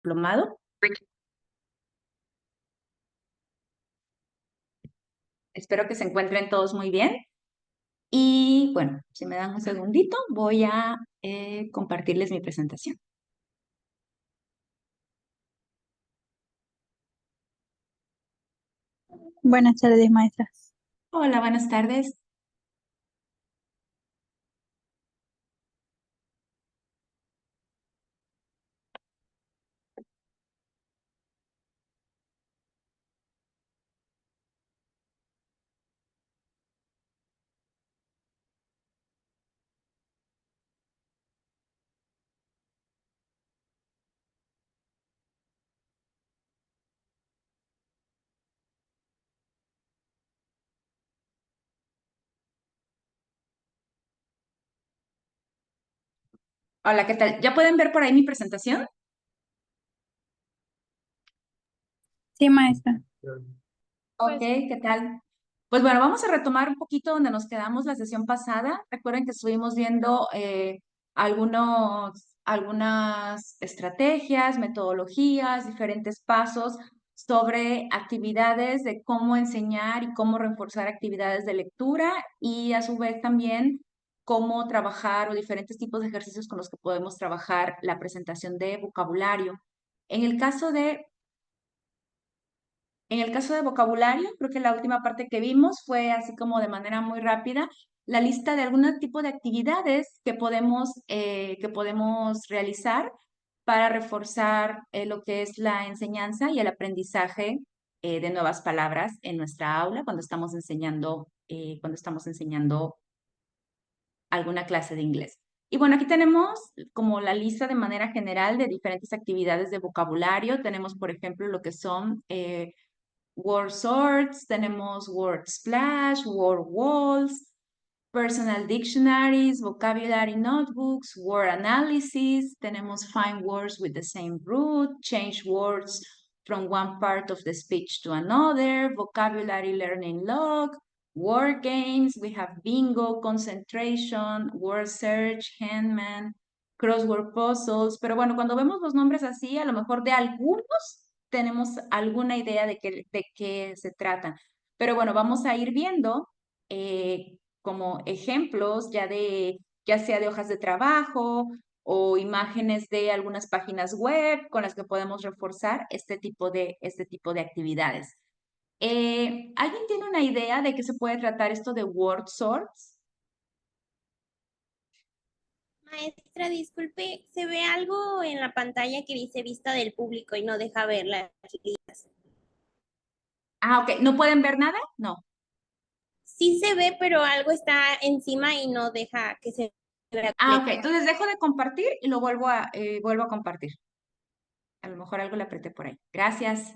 diplomado. Espero que se encuentren todos muy bien. Y bueno, si me dan un segundito, voy a compartirles mi presentación. Buenas tardes, maestra. Hola, buenas tardes. Hola, ¿qué tal? ¿Ya pueden ver por ahí mi presentación? Sí, maestra. Ok, ¿qué tal? Pues bueno, vamos a retomar un poquito donde nos quedamos la sesión pasada. Recuerden que estuvimos viendo algunas estrategias, metodologías, diferentes pasos sobre actividades de cómo enseñar y cómo reforzar actividades de lectura y a su vez también cómo trabajar o diferentes tipos de ejercicios con los que podemos trabajar la presentación de vocabulario. En el caso de en el caso de vocabulario, creo que la última parte que vimos fue así como de manera muy rápida la lista de algún tipo de actividades que podemos realizar para reforzar lo que es la enseñanza y el aprendizaje de nuevas palabras en nuestra aula cuando estamos enseñando alguna clase de inglés. Y bueno, aquí tenemos como la lista de manera general de diferentes actividades de vocabulario. Tenemos, por ejemplo, lo que son word sorts, tenemos word splash, word walls, personal dictionaries, vocabulary notebooks, word analysis, tenemos find words with the same root, change words from one part of the speech to another, vocabulary learning log, word games, we have bingo, concentration, word search, handman, crossword puzzles, pero bueno, cuando vemos los nombres así, a lo mejor de algunos tenemos alguna idea de qué se tratan. Pero bueno, vamos a ir viendo como ejemplos ya sea de hojas de trabajo o imágenes de algunas páginas web con las que podemos reforzar este tipo de actividades. ¿Alguien tiene una idea de qué se puede tratar esto de word sorts? Maestra, disculpe, se ve algo en la pantalla que dice vista del público y no deja ver las listas. Ah, ok. ¿No pueden ver nada? No. Sí se ve, pero algo está encima y no deja que se vea Ah, ok. completo. Entonces dejo de compartir y lo vuelvo a compartir. A lo mejor algo le apreté por ahí. Gracias.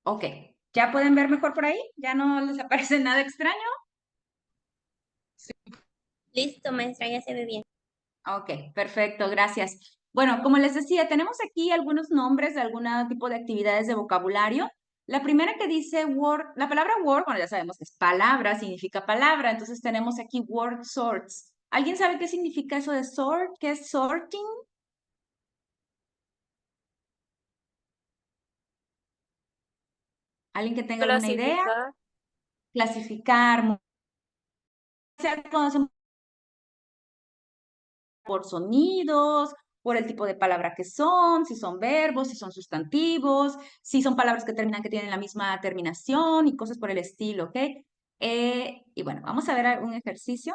Ok. ¿Ya pueden ver mejor por ahí? ¿Ya no les aparece nada extraño? Listo, maestra, ya se ve bien. Ok, perfecto, gracias. Bueno, como les decía, tenemos aquí algunos nombres de algún tipo de actividades de vocabulario. La primera que dice word, la palabra word, bueno, ya sabemos que es palabra, significa palabra, entonces tenemos aquí word sorts. ¿Alguien sabe qué significa eso de sort? ¿Qué es sorting? ¿Alguien que tenga alguna idea? Clasificar. Clasificar, sea cuando hacemos por sonidos, por el tipo de palabra que son, si son verbos, si son sustantivos, si son palabras que terminan, que tienen la misma terminación y cosas por el estilo, ¿ok? Y bueno, vamos a ver un ejercicio.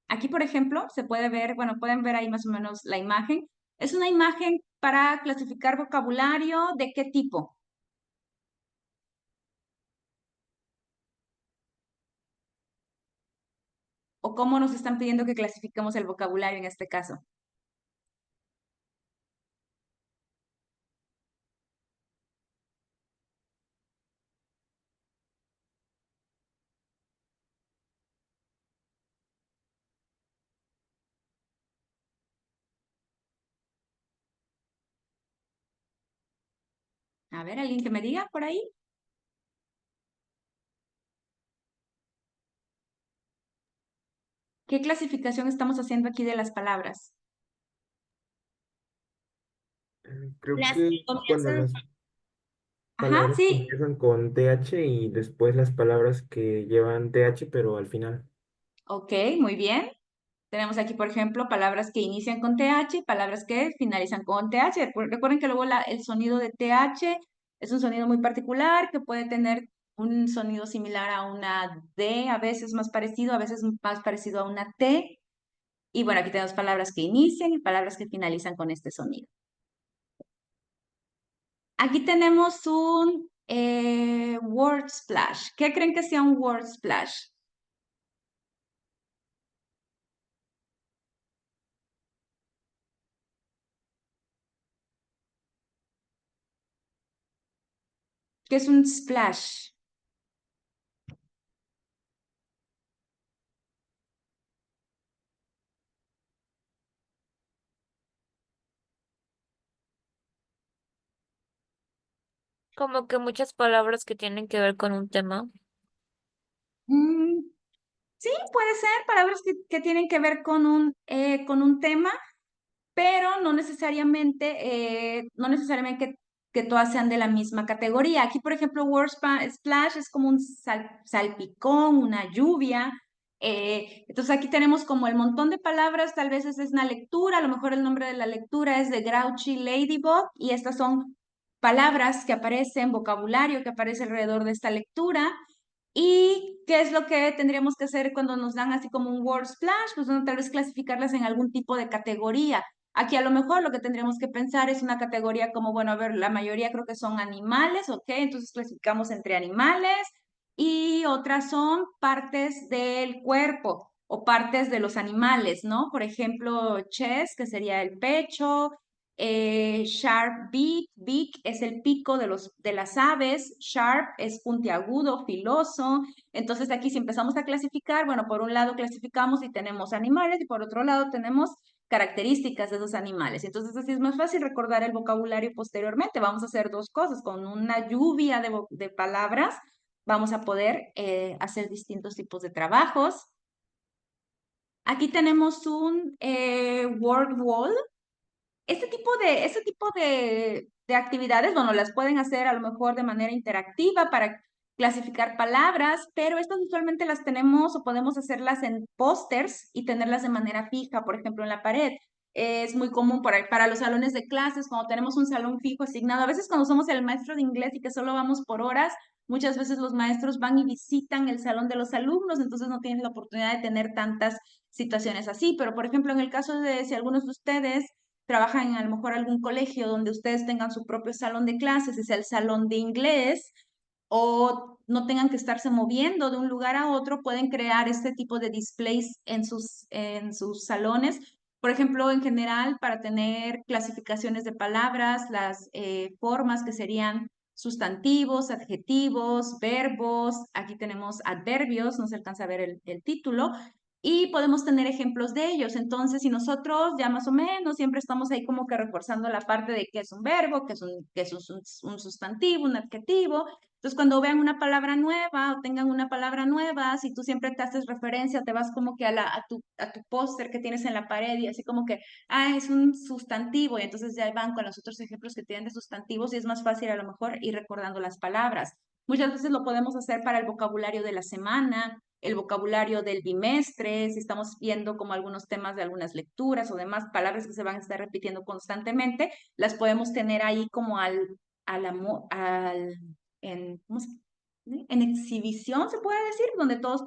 Aquí, por ejemplo, se puede ver, bueno, pueden ver ahí más o menos la imagen. Es una imagen para clasificar vocabulario. ¿De qué tipo? ¿O cómo nos están pidiendo que clasifiquemos el vocabulario en este caso? A ver, alguien que me diga por ahí. ¿Qué clasificación estamos haciendo aquí de las palabras? Creo Las que que, bueno, comienzan, las Ajá, palabras que sí. empiezan con TH y después las palabras que llevan TH, pero al final. Ok, muy bien. Tenemos aquí, por ejemplo, palabras que inician con TH y palabras que finalizan con TH. Recuerden que luego el sonido de TH es un sonido muy particular que puede tener un sonido similar a una D, a veces más parecido, a veces más parecido a una T. Y bueno, aquí tenemos palabras que inician y palabras que finalizan con este sonido. Aquí tenemos un word splash. ¿Qué creen que sea un word splash? ¿Qué es un splash? Como que muchas palabras que tienen que ver con un tema. Mm, sí, puede ser palabras que tienen que ver con un tema, pero no necesariamente que todas sean de la misma categoría. Aquí, por ejemplo, splash es como un salpicón, una lluvia. Entonces aquí tenemos como el montón de palabras, tal vez esa es una lectura, a lo mejor el nombre de la lectura es de Grouchy Ladybug, y estas son palabras que aparecen, vocabulario que aparece alrededor de esta lectura. ¿Y qué es lo que tendríamos que hacer cuando nos dan así como un word splash? Pues bueno, tal vez clasificarlas en algún tipo de categoría. Aquí a lo mejor lo que tendríamos que pensar es una categoría como, bueno, a ver, la mayoría creo que son animales, ¿ok? Entonces clasificamos entre animales y otras son partes del cuerpo o partes de los animales, ¿no? Por ejemplo, chest, que sería el pecho, sharp beak es el pico de las aves, sharp es puntiagudo, filoso. Entonces aquí si empezamos a clasificar, bueno, por un lado clasificamos y tenemos animales y por otro lado tenemos características de esos animales. Entonces así es más fácil recordar el vocabulario posteriormente. Vamos a hacer dos cosas, con una lluvia de palabras vamos a poder hacer distintos tipos de trabajos. Aquí tenemos un word wall. Este tipo de actividades, bueno, las pueden hacer a lo mejor de manera interactiva para clasificar palabras, pero estas usualmente las tenemos o podemos hacerlas en pósters y tenerlas de manera fija, por ejemplo, en la pared. Es muy común para los salones de clases, cuando tenemos un salón fijo asignado. A veces cuando somos el maestro de inglés y que solo vamos por horas, muchas veces los maestros van y visitan el salón de los alumnos, entonces no tienen la oportunidad de tener tantas situaciones así. Pero, por ejemplo, en el caso de si algunos de ustedes trabajan en a lo mejor algún colegio donde ustedes tengan su propio salón de clases, es el salón de inglés, o no tengan que estarse moviendo de un lugar a otro, pueden crear este tipo de displays en sus salones. Por ejemplo, en general, para tener clasificaciones de palabras, las formas que serían sustantivos, adjetivos, verbos, aquí tenemos adverbios, no se alcanza a ver el título, y podemos tener ejemplos de ellos. Entonces, si nosotros ya más o menos siempre estamos ahí como que reforzando la parte de qué es un verbo, qué es un sustantivo, un adjetivo. Entonces, cuando vean una palabra nueva o tengan una palabra nueva, si tú siempre te haces referencia, te vas como que a tu póster que tienes en la pared y así como que, es un sustantivo, y entonces ya van con los otros ejemplos que tienen de sustantivos y es más fácil a lo mejor ir recordando las palabras. Muchas veces lo podemos hacer para el vocabulario de la semana, el vocabulario del bimestre, si estamos viendo como algunos temas de algunas lecturas o demás palabras que se van a estar repitiendo constantemente, las podemos tener ahí como al, al, amo- al en, ¿cómo se- ¿sí? En exhibición, se puede decir, donde todos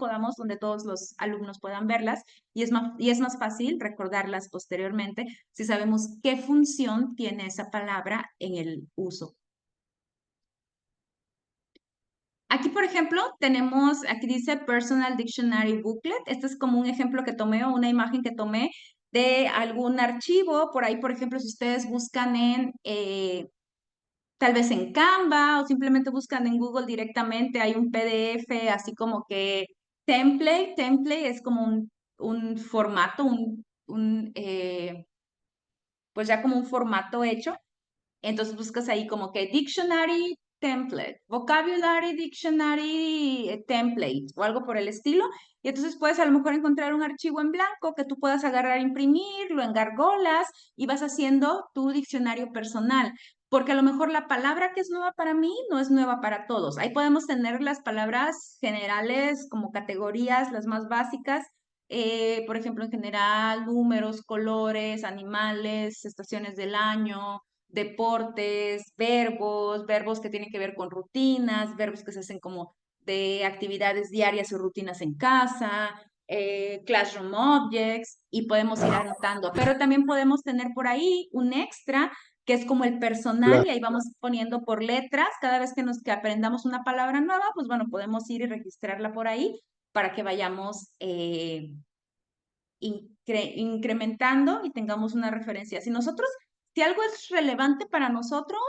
los alumnos puedan verlas y es más fácil recordarlas posteriormente si sabemos qué función tiene esa palabra en el uso. Aquí, por ejemplo, aquí dice Personal Dictionary Booklet. Este es como un ejemplo que tomé o una imagen que tomé de algún archivo. Por ahí, por ejemplo, si ustedes buscan tal vez en Canva o simplemente buscan en Google directamente, hay un PDF así como que template es como un formato, pues ya como un formato hecho. Entonces buscas ahí como que Dictionary Template, Vocabulary Dictionary Template o algo por el estilo. Y entonces puedes a lo mejor encontrar un archivo en blanco que tú puedas agarrar, imprimir, lo engargolas y vas haciendo tu diccionario personal. Porque a lo mejor la palabra que es nueva para mí no es nueva para todos. Ahí podemos tener las palabras generales como categorías, las más básicas, por ejemplo, en general, números, colores, animales, estaciones del año, deportes, verbos que tienen que ver con rutinas, verbos que se hacen como de actividades diarias o rutinas en casa, classroom objects, y podemos ir anotando. Pero también podemos tener por ahí un extra que es como el personal, y ahí vamos poniendo por letras. Cada vez que aprendamos una palabra nueva, pues bueno, podemos ir y registrarla por ahí para que vayamos incrementando y tengamos una referencia. Si algo es relevante para nosotros,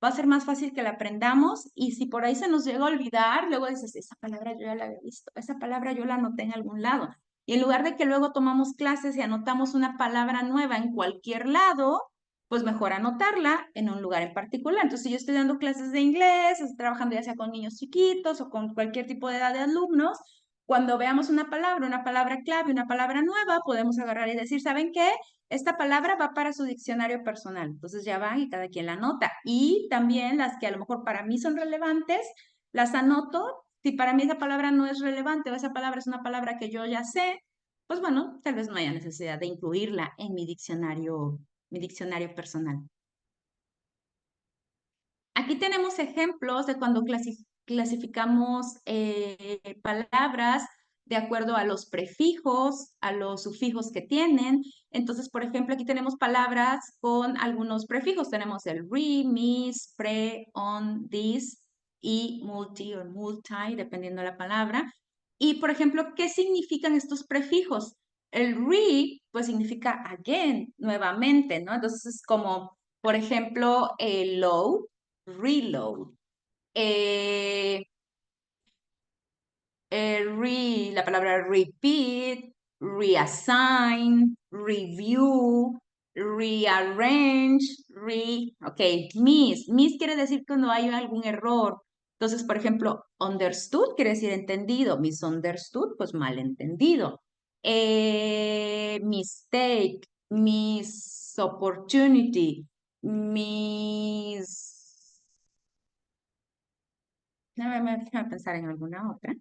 va a ser más fácil que la aprendamos, y si por ahí se nos llega a olvidar, luego dices, esa palabra yo ya la había visto, esa palabra yo la anoté en algún lado. Y en lugar de que luego tomamos clases y anotamos una palabra nueva en cualquier lado, pues mejor anotarla en un lugar en particular. Entonces, si yo estoy dando clases de inglés, estoy trabajando ya sea con niños chiquitos o con cualquier tipo de edad de alumnos, cuando veamos una palabra clave, una palabra nueva, podemos agarrar y decir, ¿saben qué? Esta palabra va para su diccionario personal. Entonces ya van y cada quien la anota. Y también las que a lo mejor para mí son relevantes, las anoto. Si para mí esa palabra no es relevante o esa palabra es una palabra que yo ya sé, pues bueno, tal vez no haya necesidad de incluirla en mi diccionario personal. Aquí tenemos ejemplos de cuando clasificamos palabras de acuerdo a los prefijos, a los sufijos que tienen. Entonces, por ejemplo, aquí tenemos palabras con algunos prefijos. Tenemos el re, mis, pre, on, this y multi o multi, dependiendo de la palabra. Y, por ejemplo, ¿qué significan estos prefijos? El re, pues significa again, nuevamente, ¿no? Entonces es como, por ejemplo, el low, reload. La palabra repeat, reassign, review, rearrange, ok, miss quiere decir cuando hay algún error. Entonces, por ejemplo, understood quiere decir entendido, misunderstood, pues malentendido. Mistake, miss opportunity, déjame pensar en alguna otra.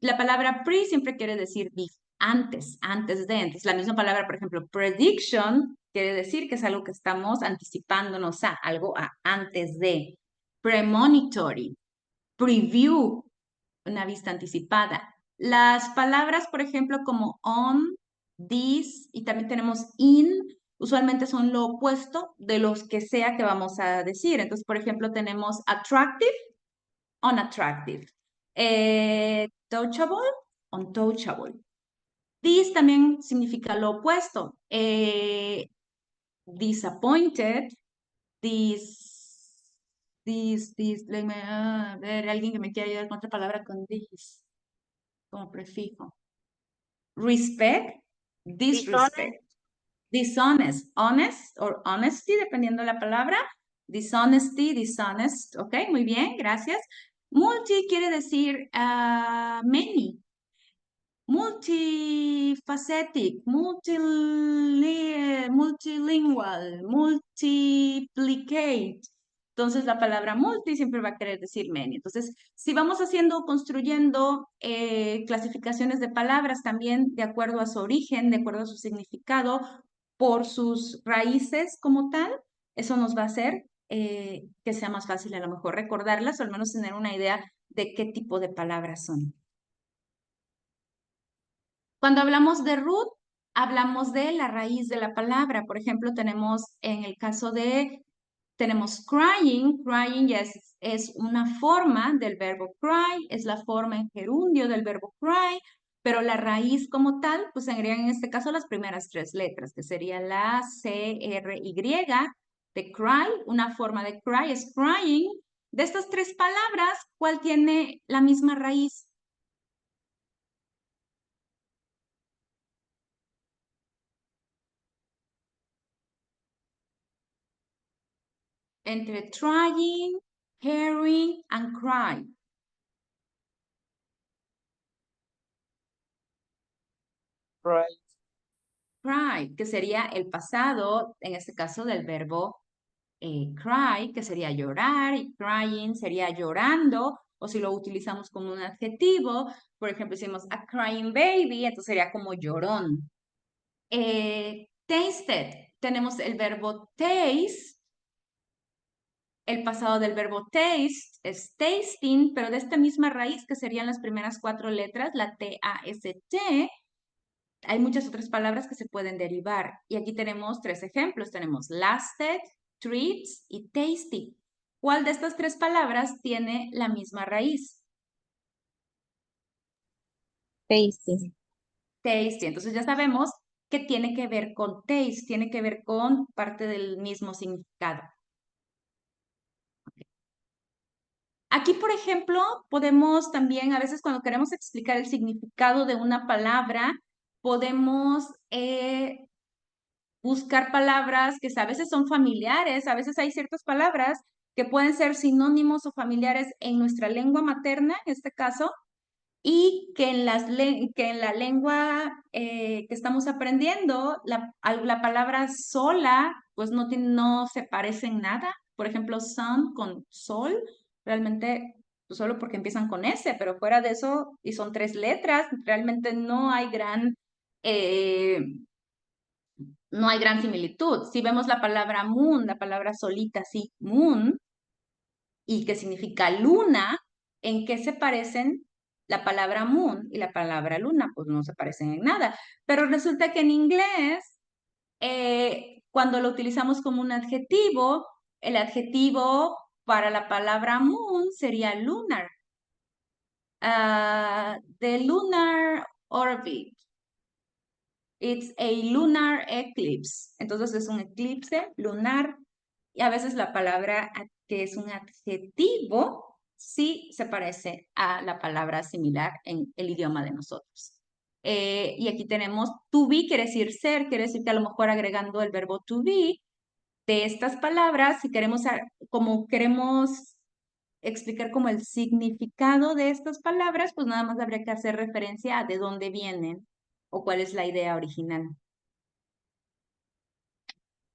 La palabra pre siempre quiere decir antes de. Entonces, la misma palabra, por ejemplo, prediction quiere decir que es algo que estamos anticipándonos a, algo antes de. Premonitory, preview, una vista anticipada. Las palabras, por ejemplo, como on, this, y también tenemos in, usualmente son lo opuesto de los que sea que vamos a decir. Entonces, por ejemplo, tenemos attractive, unattractive. Touchable, untouchable. This también significa lo opuesto. Disappointed, a ver, alguien que me quiera ayudar con otra palabra con this, como prefijo. Respect, disrespect. Dishonest, honest or honesty, dependiendo de la palabra. Dishonesty, dishonest. Ok, muy bien, gracias. Multi quiere decir many. Multifacetic, multilingual, multiplicate. Entonces, la palabra multi siempre va a querer decir many. Entonces, si vamos construyendo clasificaciones de palabras también de acuerdo a su origen, de acuerdo a su significado, por sus raíces como tal, eso nos va a hacer que sea más fácil a lo mejor recordarlas o al menos tener una idea de qué tipo de palabras son. Cuando hablamos de root, hablamos de la raíz de la palabra. Por ejemplo, tenemos en el caso de, tenemos crying. Crying ya es una forma del verbo cry, es la forma en gerundio del verbo cry, pero la raíz como tal, pues serían en este caso las primeras tres letras, que sería la C-R-Y de cry. Una forma de cry es crying. De estas tres palabras, ¿cuál tiene la misma raíz? Entre trying, hearing, and cry. Cry, que sería el pasado, en este caso del verbo cry, que sería llorar, y crying sería llorando, o si lo utilizamos como un adjetivo, por ejemplo, decimos a crying baby, entonces sería como llorón. Tasted, tenemos el verbo taste. El pasado del verbo taste es tasting, pero de esta misma raíz que serían las primeras cuatro letras, la T-A-S-T, hay muchas otras palabras que se pueden derivar. Y aquí tenemos tres ejemplos. Tenemos lasted, treats y tasty. ¿Cuál de estas tres palabras tiene la misma raíz? Tasty. Tasty. Entonces ya sabemos que tiene que ver con taste, tiene que ver con parte del mismo significado. Aquí, por ejemplo, podemos también, a veces cuando queremos explicar el significado de una palabra, podemos buscar palabras que a veces son familiares, a veces hay ciertas palabras que pueden ser sinónimos o familiares en nuestra lengua materna, en este caso, y que en la lengua que estamos aprendiendo, la palabra sola, pues no se parece en nada. Por ejemplo, sun con sol, realmente pues, solo porque empiezan con S, pero fuera de eso, y son tres letras, realmente eh, no hay gran similitud. Si vemos la palabra moon, la palabra solita, sí, moon, y que significa luna, ¿en qué se parecen la palabra moon y la palabra luna? Pues no se parecen en nada. Pero resulta que en inglés, cuando lo utilizamos como un adjetivo, el adjetivo para la palabra moon sería lunar. The lunar orbit. It's a lunar eclipse. Entonces es un eclipse lunar y a veces la palabra que es un adjetivo sí se parece a la palabra similar en el idioma de nosotros. Y aquí tenemos to be, quiere decir ser, quiere decir que a lo mejor agregando el verbo to be de estas palabras, si queremos, como queremos explicar como el significado de estas palabras, pues nada más habría que hacer referencia a de dónde vienen o cuál es la idea original.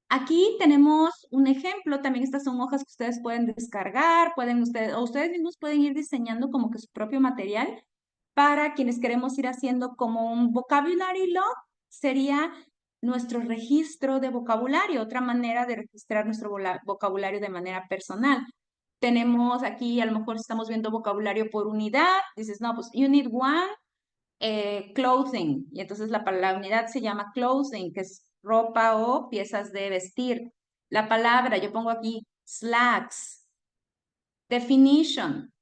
Aquí tenemos un ejemplo, también estas son hojas que ustedes pueden descargar, o ustedes mismos pueden ir diseñando como que su propio material para quienes queremos ir haciendo como un vocabulary log, sería nuestro registro de vocabulario, otra manera de registrar nuestro vocabulario de manera personal. Tenemos aquí, a lo mejor estamos viendo vocabulario por unidad, dices, no, pues unit one, clothing, y entonces la unidad se llama clothing, que es ropa o piezas de vestir. La palabra, yo pongo aquí slacks. Definition.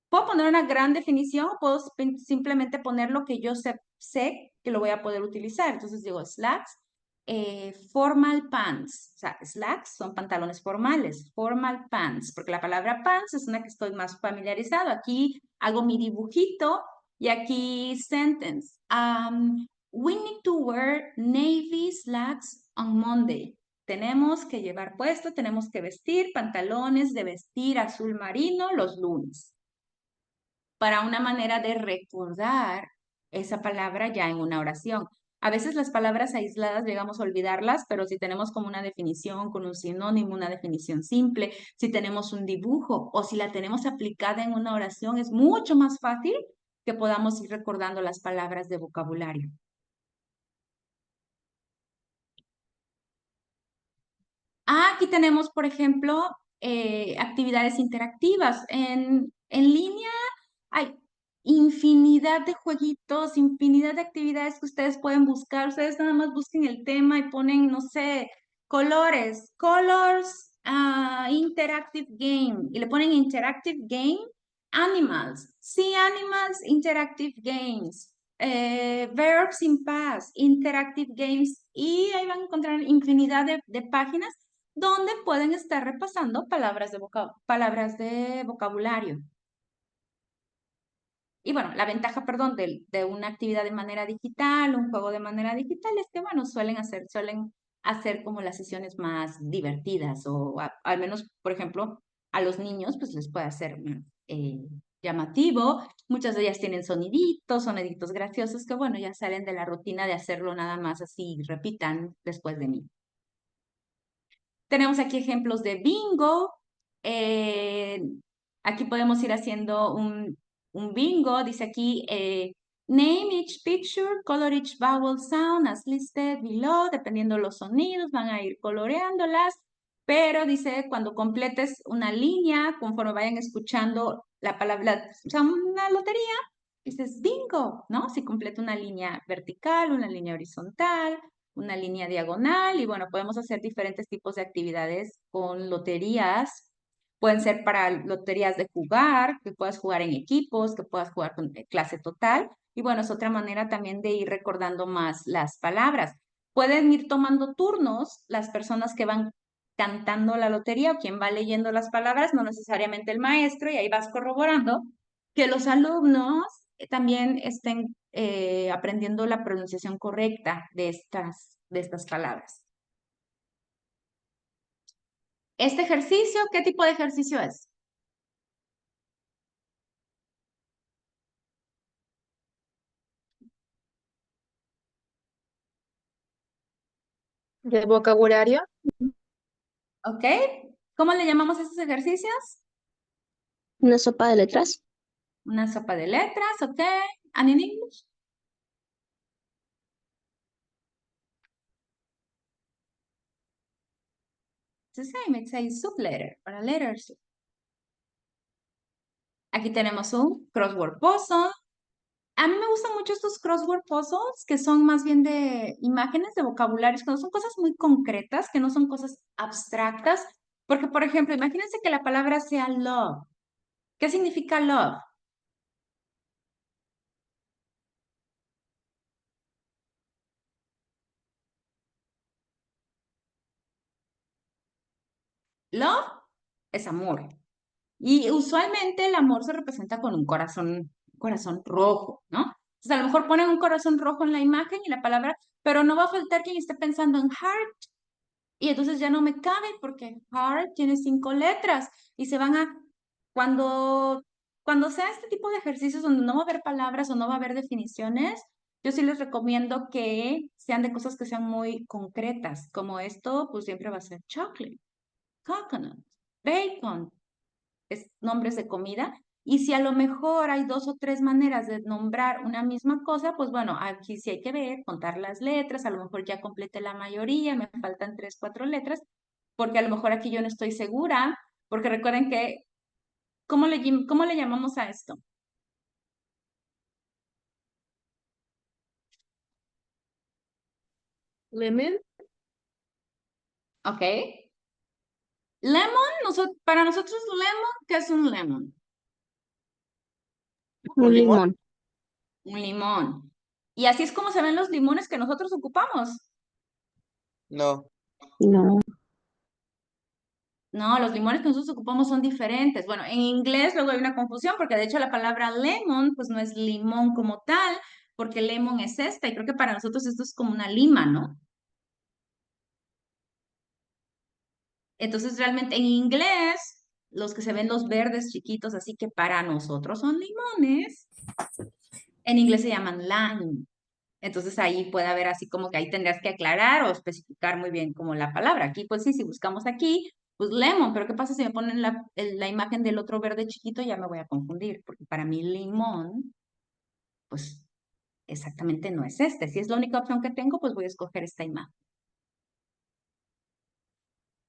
Puedo poner una gran definición o puedo simplemente poner lo que yo sé que lo voy a poder utilizar. Entonces digo slacks, formal pants. O sea, slacks son pantalones formales, formal pants, porque la palabra pants es una que estoy más familiarizado. Aquí hago mi dibujito y aquí sentence. We need to wear navy slacks on Monday. Tenemos que llevar puesto, tenemos que vestir pantalones de vestir azul marino los lunes. Para una manera de recordar esa palabra ya en una oración. A veces las palabras aisladas llegamos a olvidarlas, pero si tenemos como una definición con un sinónimo, una definición simple, si tenemos un dibujo o si la tenemos aplicada en una oración, es mucho más fácil que podamos ir recordando las palabras de vocabulario. Aquí tenemos, por ejemplo, actividades interactivas. En línea Hay infinidad de jueguitos, infinidad de actividades que ustedes pueden buscar. Ustedes nada más busquen el tema y ponen, no sé, colores, colors, interactive game, y le ponen interactive game, animals, sí, animals, interactive games, verbs in past, interactive games, y ahí van a encontrar infinidad de páginas donde pueden estar repasando palabras palabras de vocabulario. Y bueno, la ventaja, perdón, de una actividad de manera digital, un juego de manera digital, es que, bueno, suelen hacer como las sesiones más divertidas o al menos, por ejemplo, a los niños, pues les puede hacer llamativo. Muchas de ellas tienen soniditos graciosos que, bueno, ya salen de la rutina de hacerlo nada más así, repitan después de mí. Tenemos aquí ejemplos de bingo. Eh, Aquí podemos ir haciendo un bingo. Dice aquí, name each picture, color each vowel sound as listed below. Dependiendo los sonidos, van a ir coloreándolas. Pero dice, cuando completes una línea, conforme vayan escuchando la palabra, o sea, una lotería, dices bingo, ¿no? Si completa una línea vertical, una línea horizontal, una línea diagonal, y bueno, podemos hacer diferentes tipos de actividades con loterías. Pueden ser para loterías de jugar, que puedas jugar en equipos, que puedas jugar con clase total. Y bueno, es otra manera también de ir recordando más las palabras. Pueden ir tomando turnos las personas que van cantando la lotería o quien va leyendo las palabras, no necesariamente el maestro, y ahí vas corroborando que los alumnos también estén aprendiendo la pronunciación correcta de estas palabras. Este ejercicio, ¿qué tipo de ejercicio es? De vocabulario, ¿Ok? ¿Cómo le llamamos a estos ejercicios? una sopa de letras. Una sopa de letras, ¿ok? And in English? It's the same, it's a soup letter, or a letter soup. Aquí tenemos un crossword puzzle. A mí me gustan mucho estos crossword puzzles que son más bien de imágenes, de vocabularios, cuando son cosas muy concretas, que no son cosas abstractas. Porque, por ejemplo, imagínense que la palabra sea love. ¿Qué significa love? Love es amor. Y usualmente el amor se representa con un corazón rojo, ¿no? Entonces a lo mejor ponen un corazón rojo en la imagen y la palabra, pero no va a faltar quien esté pensando en heart. Y entonces ya no me cabe porque heart tiene 5 letras y se van a, cuando, cuando sea este tipo de ejercicios donde no va a haber palabras o no va a haber definiciones, yo sí les recomiendo que sean de cosas que sean muy concretas, como esto, pues siempre va a ser chocolate, coconut, bacon, nombres de comida. Y si a lo mejor hay 2 o 3 maneras de nombrar una misma cosa, pues bueno, aquí sí hay que ver, contar las letras, a lo mejor ya completé la mayoría, me faltan 3, 4 letras, porque a lo mejor aquí yo no estoy segura, porque recuerden que, cómo le llamamos a esto? Lemon. ¿Ok? Lemon, para nosotros lemon, ¿qué es un lemon? Un limón. Un limón. Y así es como se ven los limones que nosotros ocupamos. No, No. No, los limones que nosotros ocupamos son diferentes. Bueno, en inglés luego hay una confusión porque de hecho la palabra lemon pues no es limón como tal, porque lemon es esta y creo que para nosotros esto es como una lima, ¿no? Entonces realmente en inglés los que se ven los verdes chiquitos, así que para nosotros son limones, en inglés se llaman lime. Entonces ahí puede haber así como que ahí tendrías que aclarar o especificar muy bien como la palabra. Aquí pues sí, si buscamos aquí, pues lemon, pero ¿qué pasa si me ponen la imagen del otro verde chiquito? Ya me voy a confundir, porque para mí limón, pues exactamente no es este. Si es la única opción que tengo, pues voy a escoger esta imagen.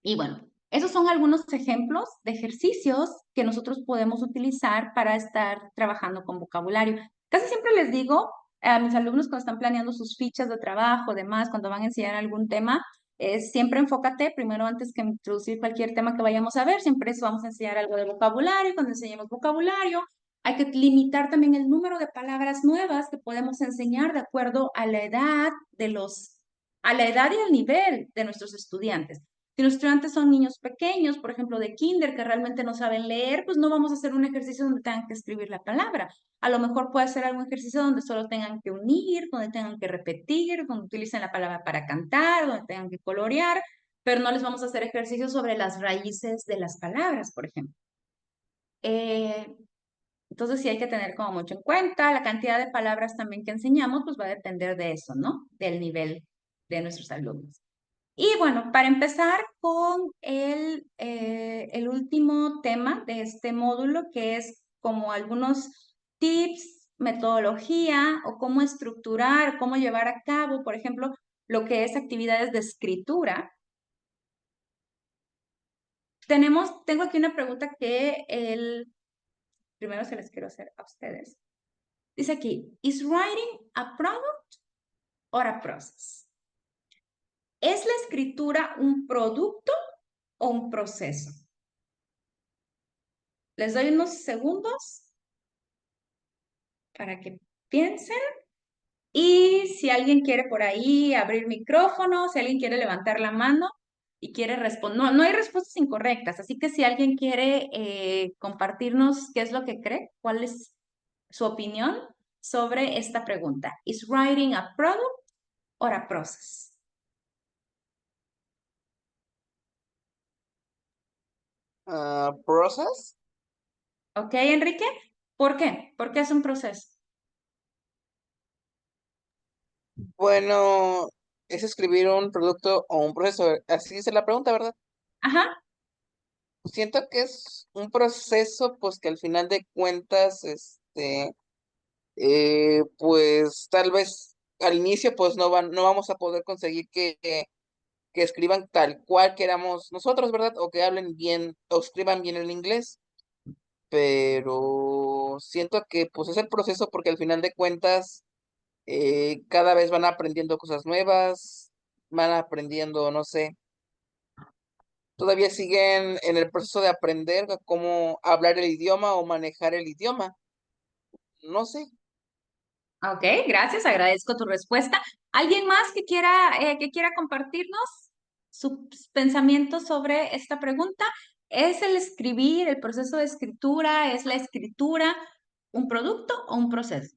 Y bueno, Esos son algunos ejemplos de ejercicios que nosotros podemos utilizar para estar trabajando con vocabulario. Casi siempre les digo a mis alumnos cuando están planeando sus fichas de trabajo, demás, cuando van a enseñar algún tema, siempre enfócate primero antes que introducir cualquier tema que vayamos a ver, siempre vamos a enseñar algo de vocabulario. Cuando enseñemos vocabulario, hay que limitar también el número de palabras nuevas que podemos enseñar de acuerdo a la edad a la edad y al nivel de nuestros estudiantes. Si los estudiantes son niños pequeños, por ejemplo, de kinder, que realmente no saben leer, pues no vamos a hacer un ejercicio donde tengan que escribir la palabra. A lo mejor puede ser algún ejercicio donde solo tengan que unir, donde tengan que repetir, donde utilicen la palabra para cantar, donde tengan que colorear, pero no les vamos a hacer ejercicios sobre las raíces de las palabras, por ejemplo. Entonces sí hay que tener como mucho en cuenta. La cantidad de palabras también que enseñamos, pues va a depender de eso, ¿no? Del nivel de nuestros alumnos. Y bueno, para empezar con el último tema de este módulo, que es como algunos tips, metodología o cómo estructurar, cómo llevar a cabo, por ejemplo, lo que es actividades de escritura. Tengo aquí una pregunta que primero se les quiero hacer a ustedes. Dice aquí, ¿is writing a product or a process? ¿Es la escritura un producto o un proceso? Les doy unos segundos para que piensen. Y si alguien quiere por ahí abrir micrófono, si alguien quiere levantar la mano y quiere responder, no, no hay respuestas incorrectas, así que si alguien quiere compartirnos qué es lo que cree, cuál es su opinión sobre esta pregunta. ¿Is writing a product or a process? Process. ¿Ok, Enrique? ¿Por qué? ¿Por qué es un proceso? Bueno, es escribir un producto o un proceso. Así dice la pregunta, ¿verdad? Ajá. Siento que es un proceso, pues que al final de cuentas, pues tal vez al inicio, pues no vamos a poder conseguir que escriban tal cual queramos nosotros, ¿verdad? O que hablen bien, o escriban bien el inglés. Pero siento que pues es el proceso porque al final de cuentas cada vez van aprendiendo cosas nuevas, van aprendiendo, no sé, todavía siguen en el proceso de aprender cómo hablar el idioma o manejar el idioma, no sé. Ok, gracias, agradezco tu respuesta. ¿Alguien más que quiera compartirnos sus pensamientos sobre esta pregunta? ¿Es el escribir, el proceso de escritura, es la escritura un producto o un proceso?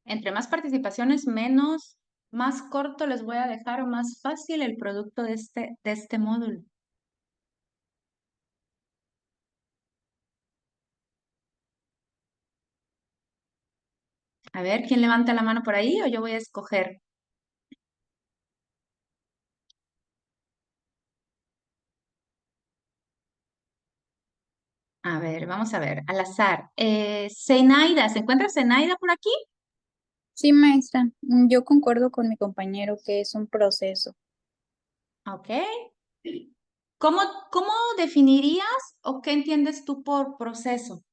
Entre más participaciones, más corto les voy a dejar o más fácil el producto de este módulo. A ver, ¿quién levanta la mano por ahí o yo voy a escoger? A ver, vamos a ver, al azar. Zenaida, ¿se encuentra Zenaida por aquí? Sí, maestra, yo concuerdo con mi compañero que es un proceso. Ok. ¿Cómo, cómo definirías o qué entiendes tú por proceso?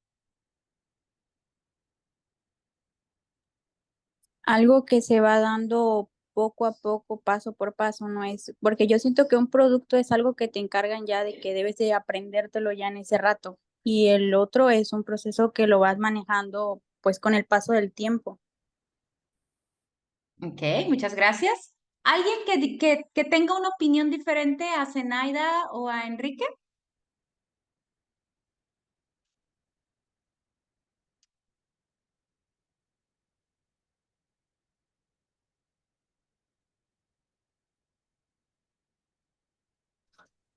Algo que se va dando poco a poco, paso por paso, no es, porque yo siento que un producto es algo que te encargan ya de que debes de aprendértelo ya en ese rato, y el otro es un proceso que lo vas manejando pues con el paso del tiempo. Ok, muchas gracias. ¿Alguien que tenga una opinión diferente a Zenaida o a Enrique?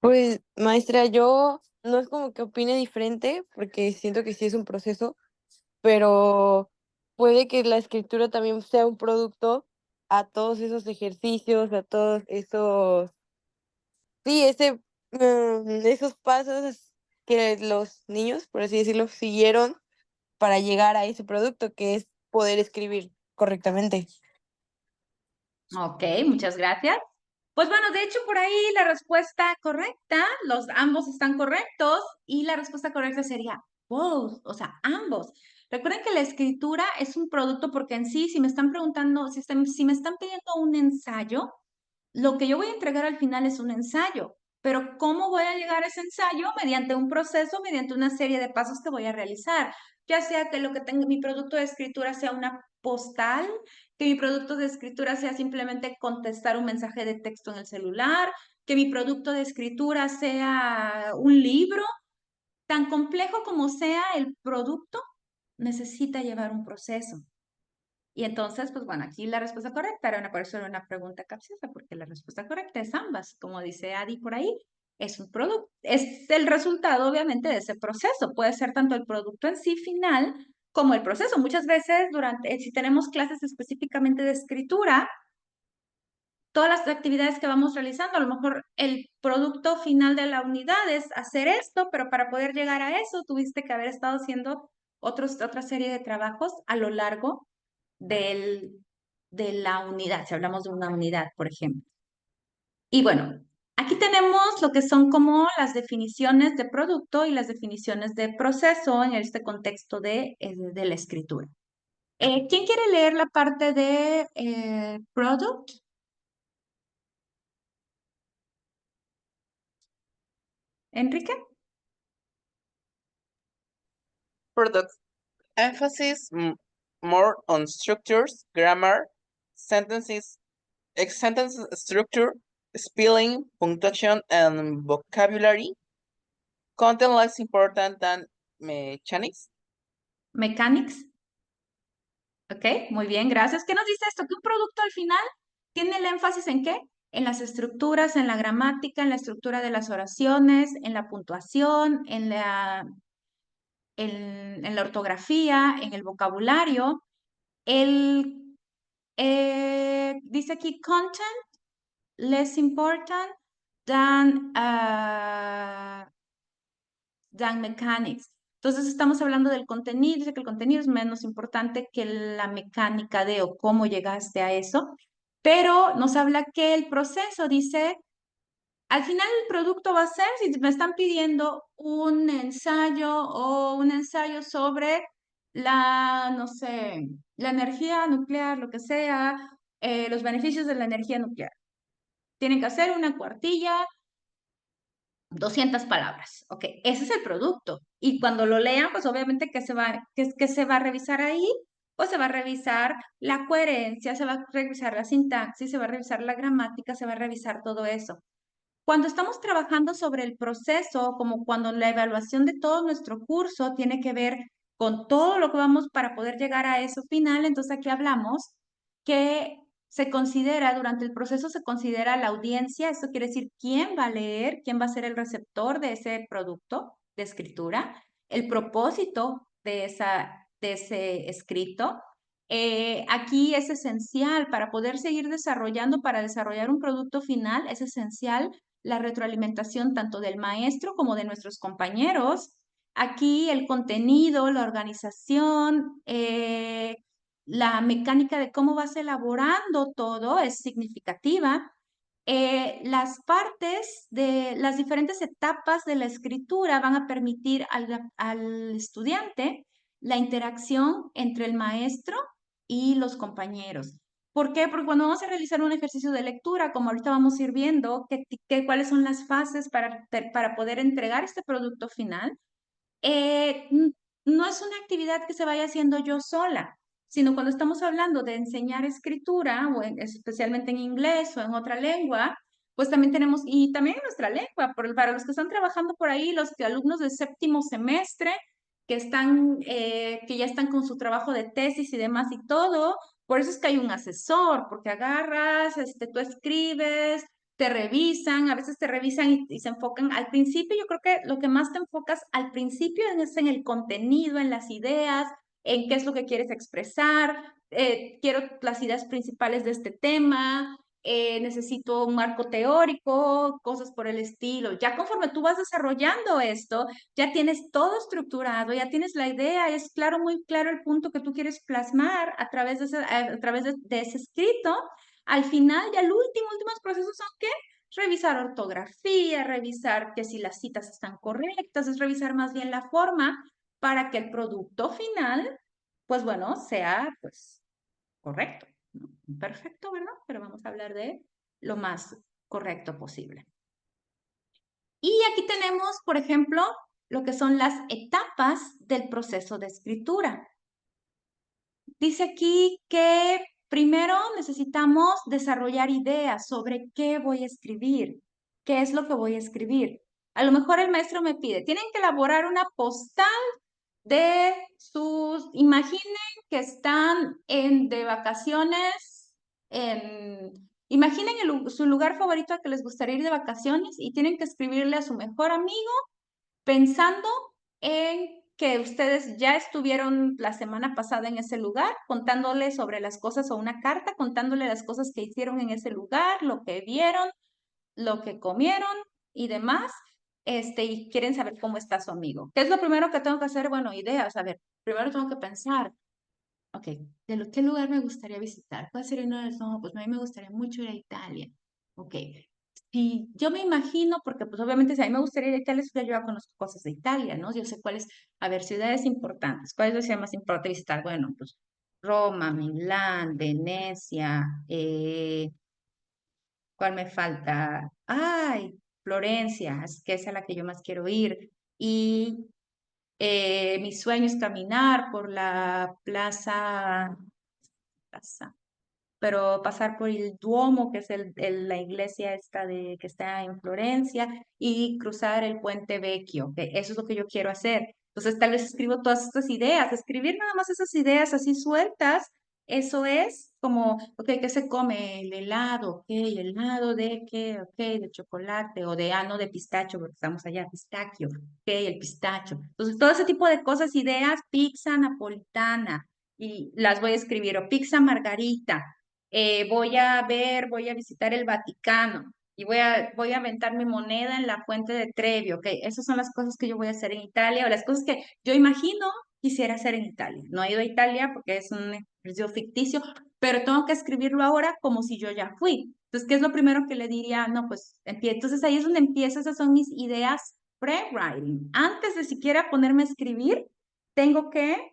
Pues, maestra, yo no es como que opine diferente, porque siento que sí es un proceso, pero puede que la escritura también sea un producto, a todos esos ejercicios, a todos esos, sí, esos pasos que los niños, por así decirlo, siguieron para llegar a ese producto que es poder escribir correctamente. Ok, muchas gracias. Pues bueno, de hecho por ahí la respuesta correcta, ambos están correctos y la respuesta correcta sería both, o sea, ambos. Recuerden que la escritura es un producto porque en sí, si me están preguntando, si me están pidiendo un ensayo, lo que yo voy a entregar al final es un ensayo, pero ¿cómo voy a llegar a ese ensayo? Mediante un proceso, mediante una serie de pasos que voy a realizar, ya sea que lo que tenga mi producto de escritura sea una postal, que mi producto de escritura sea simplemente contestar un mensaje de texto en el celular, que mi producto de escritura sea un libro, tan complejo como sea el producto, necesita llevar un proceso. Y entonces, pues bueno, aquí la respuesta correcta era por eso era una pregunta capciosa, porque la respuesta correcta es ambas. Como dice Adi por ahí, es un producto, es el resultado obviamente de ese proceso. Puede ser tanto el producto en sí final como el proceso. Muchas veces si tenemos clases específicamente de escritura, todas las actividades que vamos realizando, a lo mejor el producto final de la unidad es hacer esto, pero para poder llegar a eso tuviste que haber estado haciendo otra serie de trabajos a lo largo de la unidad, si hablamos de una unidad, por ejemplo. Y bueno, aquí tenemos lo que son como las definiciones de producto y las definiciones de proceso en este contexto de la escritura. ¿Quién quiere leer la parte de product? ¿Enrique? Product emphasis more on structures, grammar, sentence structure, spelling, punctuation, and vocabulary. Content less important than mechanics. Mechanics. Ok, muy bien, gracias. ¿Qué nos dice esto? Que un producto al final tiene el énfasis en qué? En las estructuras, en la gramática, en la estructura de las oraciones, en la puntuación, en la ortografía, en el vocabulario. Dice aquí content less important than, than mechanics. Entonces estamos hablando del contenido, dice que el contenido es menos importante que la mecánica de o cómo llegaste a eso, pero nos habla que el proceso dice, al final el producto va a ser, si me están pidiendo un ensayo o un ensayo sobre no sé, la energía nuclear, lo que sea, los beneficios de la energía nuclear. Tienen que hacer una cuartilla 200 palabras. Ok, ese es el producto. Y cuando lo lean, pues obviamente, ¿qué se va a revisar ahí? Pues se va a revisar la coherencia, se va a revisar la sintaxis, se va a revisar la gramática, se va a revisar todo eso. Cuando estamos trabajando sobre el proceso, como cuando la evaluación de todo nuestro curso tiene que ver con todo lo que vamos para poder llegar a eso final, entonces aquí hablamos que se considera, durante el proceso se considera la audiencia, eso quiere decir quién va a leer, quién va a ser el receptor de ese producto de escritura, el propósito de ese escrito. Aquí es esencial para poder seguir desarrollando, para desarrollar un producto final, es esencial la retroalimentación tanto del maestro como de nuestros compañeros. Aquí el contenido, la organización, la mecánica de cómo vas elaborando todo es significativa. Las partes de las diferentes etapas de la escritura van a permitir al estudiante la interacción entre el maestro y los compañeros. ¿Por qué? Porque cuando vamos a realizar un ejercicio de lectura, como ahorita vamos a ir viendo, cuáles son las fases para poder entregar este producto final, no es una actividad que se vaya haciendo yo sola, sino cuando estamos hablando de enseñar escritura, especialmente en inglés o en otra lengua, pues también tenemos, y también en nuestra lengua, para los que están trabajando por ahí, los alumnos del séptimo semestre, que ya están con su trabajo de tesis y demás y todo, por eso es que hay un asesor, porque agarras, tú escribes, te revisan, a veces te revisan y se enfocan al principio. Yo creo que lo que más te enfocas al principio es en el contenido, en las ideas, en qué es lo que quieres expresar, quiero las ideas principales de este tema, necesito un marco teórico, cosas por el estilo. Ya conforme tú vas desarrollando esto, ya tienes todo estructurado, ya tienes la idea, es claro, muy claro el punto que tú quieres plasmar a través de ese escrito. Al final, ya últimos procesos son ¿qué? Revisar ortografía, revisar que si las citas están correctas, es revisar más bien la forma para que el producto final, pues bueno, sea pues correcto, ¿no? Perfecto, ¿verdad? Pero vamos a hablar de lo más correcto posible. Y aquí tenemos, por ejemplo, lo que son las etapas del proceso de escritura. Dice aquí que primero necesitamos desarrollar ideas sobre qué voy a escribir, qué es lo que voy a escribir. A lo mejor el maestro me pide, tienen que elaborar una postal de imaginen que están de vacaciones, imaginen su lugar favorito a que les gustaría ir de vacaciones y tienen que escribirle a su mejor amigo pensando en que ustedes ya estuvieron la semana pasada en ese lugar, contándole sobre las cosas o una carta, contándole las cosas que hicieron en ese lugar, lo que vieron, lo que comieron y demás, y quieren saber cómo está su amigo. ¿Qué es lo primero que tengo que hacer? Bueno, ideas. A ver, primero tengo que pensar, ok, ¿qué lugar me gustaría visitar? ¿Cuál sería uno de los? No, pues a mí me gustaría mucho ir a Italia. Ok, si yo me imagino, porque pues obviamente si a mí me gustaría ir a Italia, yo ya conozco cosas de Italia, ¿no? Yo sé cuáles, a ver, ciudades importantes. ¿Cuál es la ciudad más importante visitar? Bueno, pues Roma, Milán, Venecia, ¿cuál me falta? Ay, Florencia, es que esa es a la que yo más quiero ir. Y mi sueño es caminar por la plaza, pero pasar por el Duomo, que es la iglesia esta que está en Florencia, y cruzar el Puente Vecchio, que eso es lo que yo quiero hacer. Entonces, tal vez escribo todas estas ideas, escribir nada más esas ideas así sueltas, eso es como, ok, ¿qué se come? El helado, ok, helado de qué, ok, de chocolate, o de, no, de pistacho, porque estamos allá, pistacho, ok, el pistacho. Entonces, todo ese tipo de cosas, ideas, pizza napolitana, y las voy a escribir, o pizza margarita, voy a visitar el Vaticano y voy a aventar mi moneda en la fuente de Trevi, ok, esas son las cosas que yo voy a hacer en Italia o las cosas que yo imagino quisiera hacer en Italia. No he ido a Italia porque es un ejercicio ficticio, pero tengo que escribirlo ahora como si yo ya fui. Entonces, ¿qué es lo primero que le diría? No, pues, entonces ahí es donde empiezo, esas son mis ideas pre-writing. Antes de siquiera ponerme a escribir, tengo que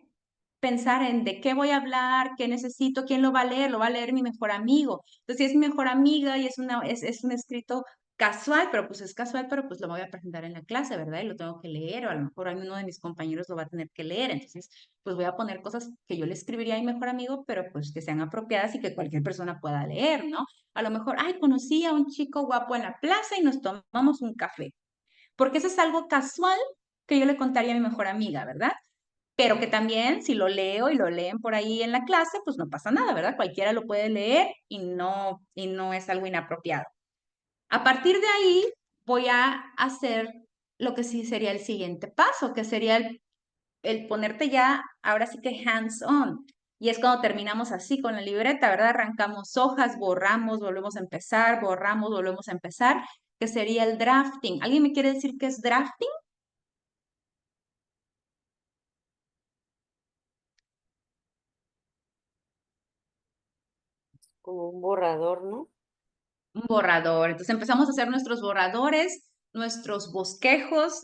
pensar en de qué voy a hablar, qué necesito, quién lo va a leer mi mejor amigo. Entonces, si es mi mejor amiga y es un escrito casual, pero pues es casual, pero pues lo voy a presentar en la clase, ¿verdad? Y lo tengo que leer, o a lo mejor uno de mis compañeros lo va a tener que leer. Entonces, pues voy a poner cosas que yo le escribiría a mi mejor amigo, pero pues que sean apropiadas y que cualquier persona pueda leer, ¿no? A lo mejor, ay, conocí a un chico guapo en la plaza y nos tomamos un café. Porque eso es algo casual que yo le contaría a mi mejor amiga, ¿verdad? Pero que también si lo leo y lo leen por ahí en la clase, pues no pasa nada, ¿verdad? Cualquiera lo puede leer y no es algo inapropiado. A partir de ahí voy a hacer lo que sí sería el siguiente paso, que sería el ponerte ya, ahora sí que hands on. Y es cuando terminamos así con la libreta, ¿verdad? Arrancamos hojas, borramos, volvemos a empezar, borramos, volvemos a empezar, que sería el drafting. ¿Alguien me quiere decir qué es drafting? Como un borrador, ¿no? Un borrador. Entonces empezamos a hacer nuestros borradores, nuestros bosquejos,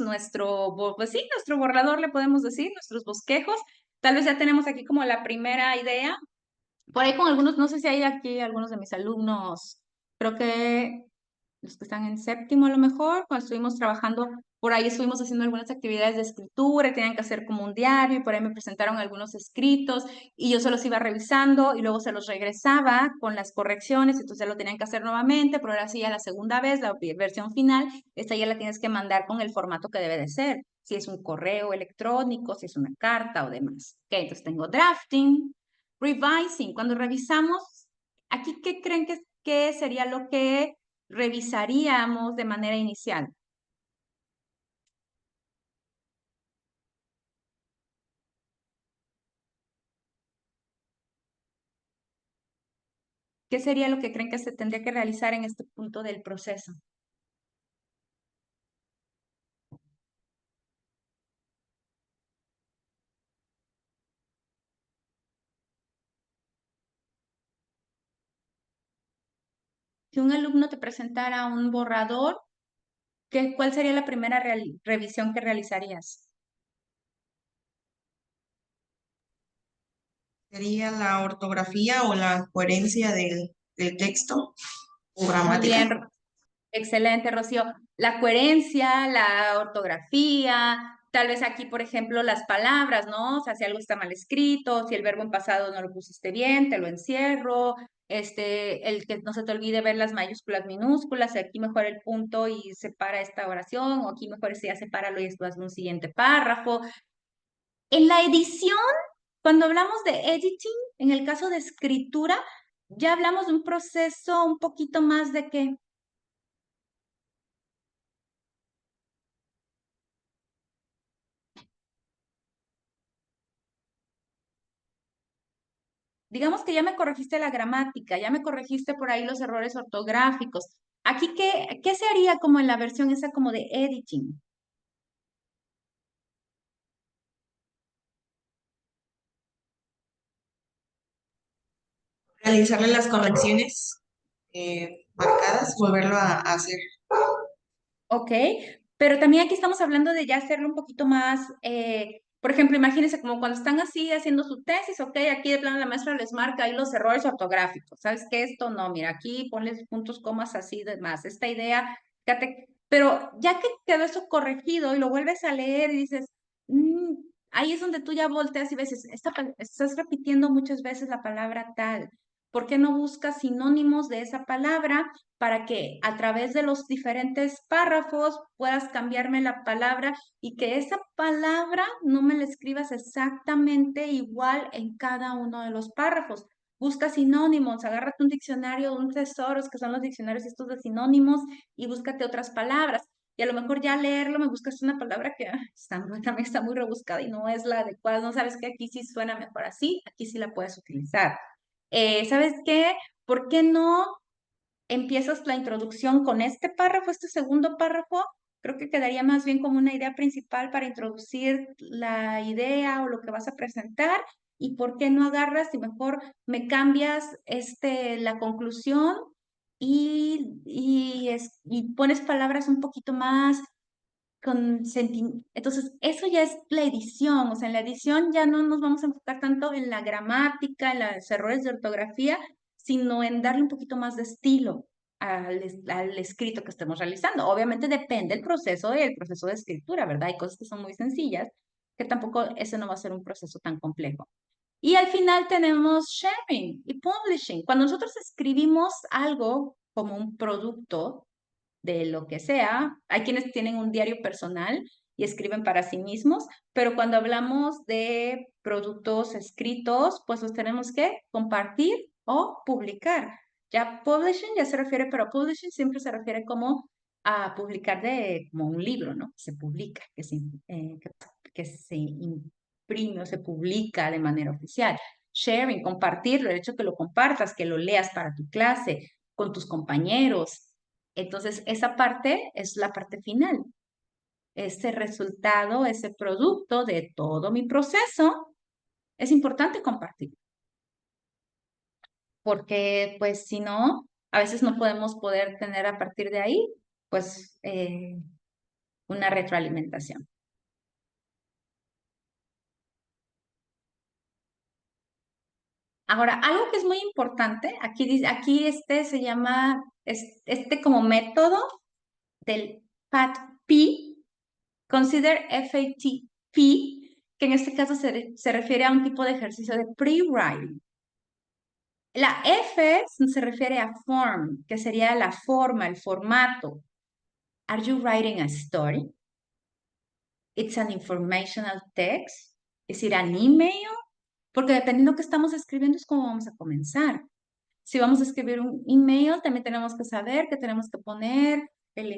pues sí, nuestro borrador le podemos decir, nuestros bosquejos. Tal vez ya tenemos aquí como la primera idea. Por ahí con algunos, no sé si hay aquí algunos de mis alumnos, creo que los que están en séptimo a lo mejor, cuando estuvimos trabajando, por ahí estuvimos haciendo algunas actividades de escritura, tenían que hacer como un diario y por ahí me presentaron algunos escritos y yo se los iba revisando y luego se los regresaba con las correcciones, entonces ya lo tenían que hacer nuevamente, pero ahora sí ya la segunda vez, la versión final, esta ya la tienes que mandar con el formato que debe de ser, si es un correo electrónico, si es una carta o demás. Ok, entonces tengo drafting, revising, cuando revisamos, aquí, ¿qué creen que sería lo que revisaríamos de manera inicial? ¿Qué sería lo que creen que se tendría que realizar en este punto del proceso? Si un alumno te presentara un borrador, ¿cuál sería la primera revisión que realizarías? Sería la ortografía o la coherencia del texto o Muy gramática. bien, excelente, Rocío. La coherencia, la ortografía, tal vez aquí, por ejemplo, las palabras, ¿no? O sea, si algo está mal escrito, si el verbo en pasado no lo pusiste bien, te lo encierro. El que no se te olvide ver las mayúsculas, minúsculas, si aquí mejor el punto y separa esta oración, o aquí mejor si ya sepáralo y esto hace un siguiente párrafo. En la edición, cuando hablamos de editing, en el caso de escritura, ya hablamos de un proceso un poquito más de que digamos que ya me corregiste la gramática, ya me corregiste por ahí los errores ortográficos. Aquí, ¿qué se haría como en la versión esa como de editing? Realizarle las correcciones marcadas, volverlo a hacer. Ok, pero también aquí estamos hablando de ya hacerlo un poquito más, por ejemplo, imagínense como cuando están así haciendo su tesis, ok, aquí de plano la maestra les marca ahí los errores ortográficos, ¿sabes qué? Esto no, mira, aquí ponles puntos, comas, así de más, esta idea, pero ya que quedó eso corregido y lo vuelves a leer y dices, "Mm", ahí es donde tú ya volteas y ves, estás repitiendo muchas veces la palabra tal, ¿por qué no buscas sinónimos de esa palabra para que a través de los diferentes párrafos puedas cambiarme la palabra y que esa palabra no me la escribas exactamente igual en cada uno de los párrafos? Busca sinónimos, agárrate un diccionario, un tesoros, que son los diccionarios estos de sinónimos, y búscate otras palabras. Y a lo mejor ya leerlo me buscas una palabra que también está muy rebuscada y no es la adecuada, no sabes que aquí sí suena mejor así, aquí sí la puedes utilizar. ¿Sabes qué? ¿Por qué no empiezas la introducción con este párrafo, este segundo párrafo? Creo que quedaría más bien como una idea principal para introducir la idea o lo que vas a presentar. ¿Y por qué no agarras y mejor me cambias la conclusión y pones palabras un poquito más con sentimiento? Entonces, eso ya es la edición. O sea, en la edición ya no nos vamos a enfocar tanto en la gramática, en los errores de ortografía, sino en darle un poquito más de estilo al escrito que estemos realizando. Obviamente depende el proceso de escritura, ¿verdad? Hay cosas que son muy sencillas, que tampoco ese no va a ser un proceso tan complejo. Y al final tenemos sharing y publishing. Cuando nosotros escribimos algo como un producto, de lo que sea. Hay quienes tienen un diario personal y escriben para sí mismos, pero cuando hablamos de productos escritos, pues los tenemos que compartir o publicar. Ya publishing ya se refiere, pero publishing siempre se refiere como a publicar como un libro, ¿no? Se publica, que se imprime o se publica de manera oficial. Sharing, compartirlo, el hecho que lo compartas, que lo leas para tu clase, con tus compañeros. Entonces, esa parte es la parte final. Ese resultado, ese producto de todo mi proceso, es importante compartir. Porque, pues, si no, a veces no podemos poder tener a partir de ahí, pues, una retroalimentación. Ahora, algo que es muy importante, aquí se llama, como método del FATP, Consider FATP, que en este caso se refiere a un tipo de ejercicio de pre-writing. La F se refiere a form, que sería la forma, el formato. Are you writing a story? It's an informational text. Is it an email? Porque dependiendo de qué estamos escribiendo es cómo vamos a comenzar. Si vamos a escribir un email, también tenemos que saber que tenemos que poner el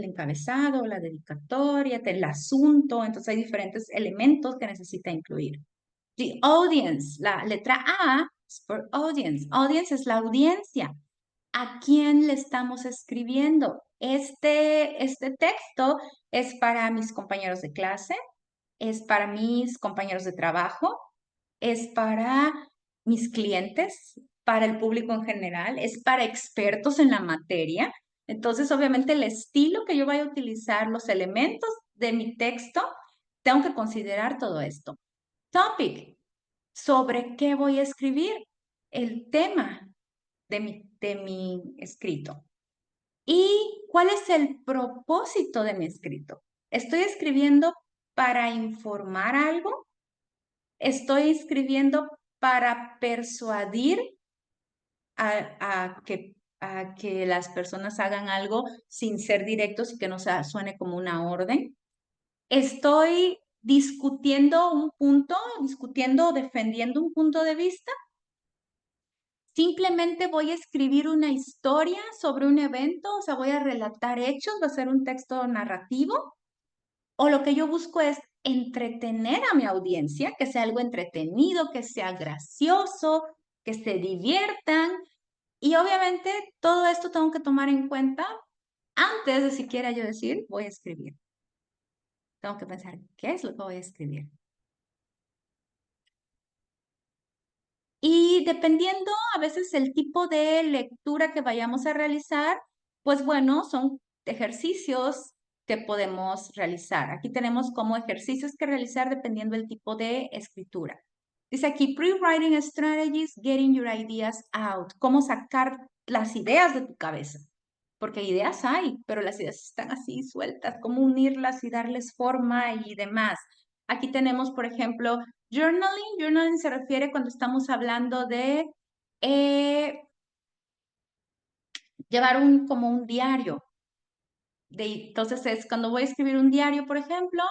encabezado, la dedicatoria, el asunto. Entonces hay diferentes elementos que necesita incluir. The audience, la letra A, For audience. Audience es la audiencia. ¿A quién le estamos escribiendo? Este texto es para mis compañeros de clase, es para mis compañeros de trabajo, es para mis clientes, para el público en general, es para expertos en la materia. Entonces, obviamente, el estilo que yo vaya a utilizar, los elementos de mi texto, tengo que considerar todo esto. Topic, ¿sobre qué voy a escribir? El tema de mi escrito. ¿Y cuál es el propósito de mi escrito? ¿Estoy escribiendo para informar algo? ¿Estoy escribiendo para persuadir a que las personas hagan algo sin ser directos y que no suene como una orden? ¿Estoy discutiendo un punto, discutiendo o defendiendo un punto de vista? ¿Simplemente voy a escribir una historia sobre un evento? O sea, voy a relatar hechos, va a ser un texto narrativo. O lo que yo busco es entretener a mi audiencia, que sea algo entretenido, que sea gracioso, que se diviertan. Y obviamente todo esto tengo que tomar en cuenta antes de siquiera yo decir, voy a escribir. Tengo que pensar, ¿qué es lo que voy a escribir? Y dependiendo a veces el tipo de lectura que vayamos a realizar, pues bueno, son ejercicios que podemos realizar. Aquí tenemos como ejercicios que realizar dependiendo del tipo de escritura. Dice aquí, pre-writing strategies, getting your ideas out. Cómo sacar las ideas de tu cabeza. Porque ideas hay, pero las ideas están así sueltas. Cómo unirlas y darles forma y demás. Aquí tenemos, por ejemplo, journaling. Journaling se refiere cuando estamos hablando de llevar como un diario. Entonces es cuando voy a escribir un diario, por ejemplo,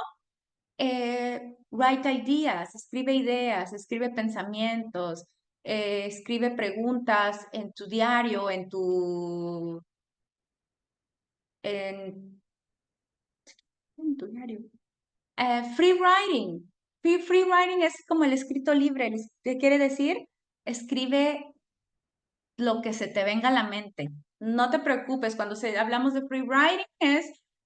write ideas, escribe pensamientos, escribe preguntas en tu diario, en tu diario. Free writing. Free writing es como el escrito libre. ¿Qué quiere decir? Escribe lo que se te venga a la mente. No te preocupes, cuando hablamos de free writing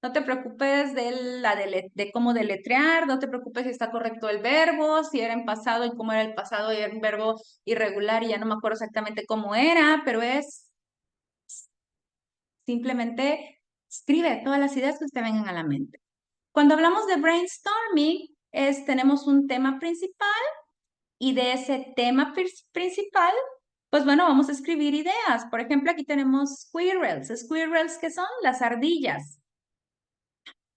no te preocupes de cómo deletrear, no te preocupes si está correcto el verbo, si era en pasado y cómo era el pasado y era un verbo irregular y ya no me acuerdo exactamente cómo era, pero es simplemente escribe todas las ideas que te vengan a la mente. Cuando hablamos de brainstorming, tenemos un tema principal y de ese tema principal, pues bueno, vamos a escribir ideas. Por ejemplo, aquí tenemos squirrels. Squirrels, ¿qué son? Las ardillas.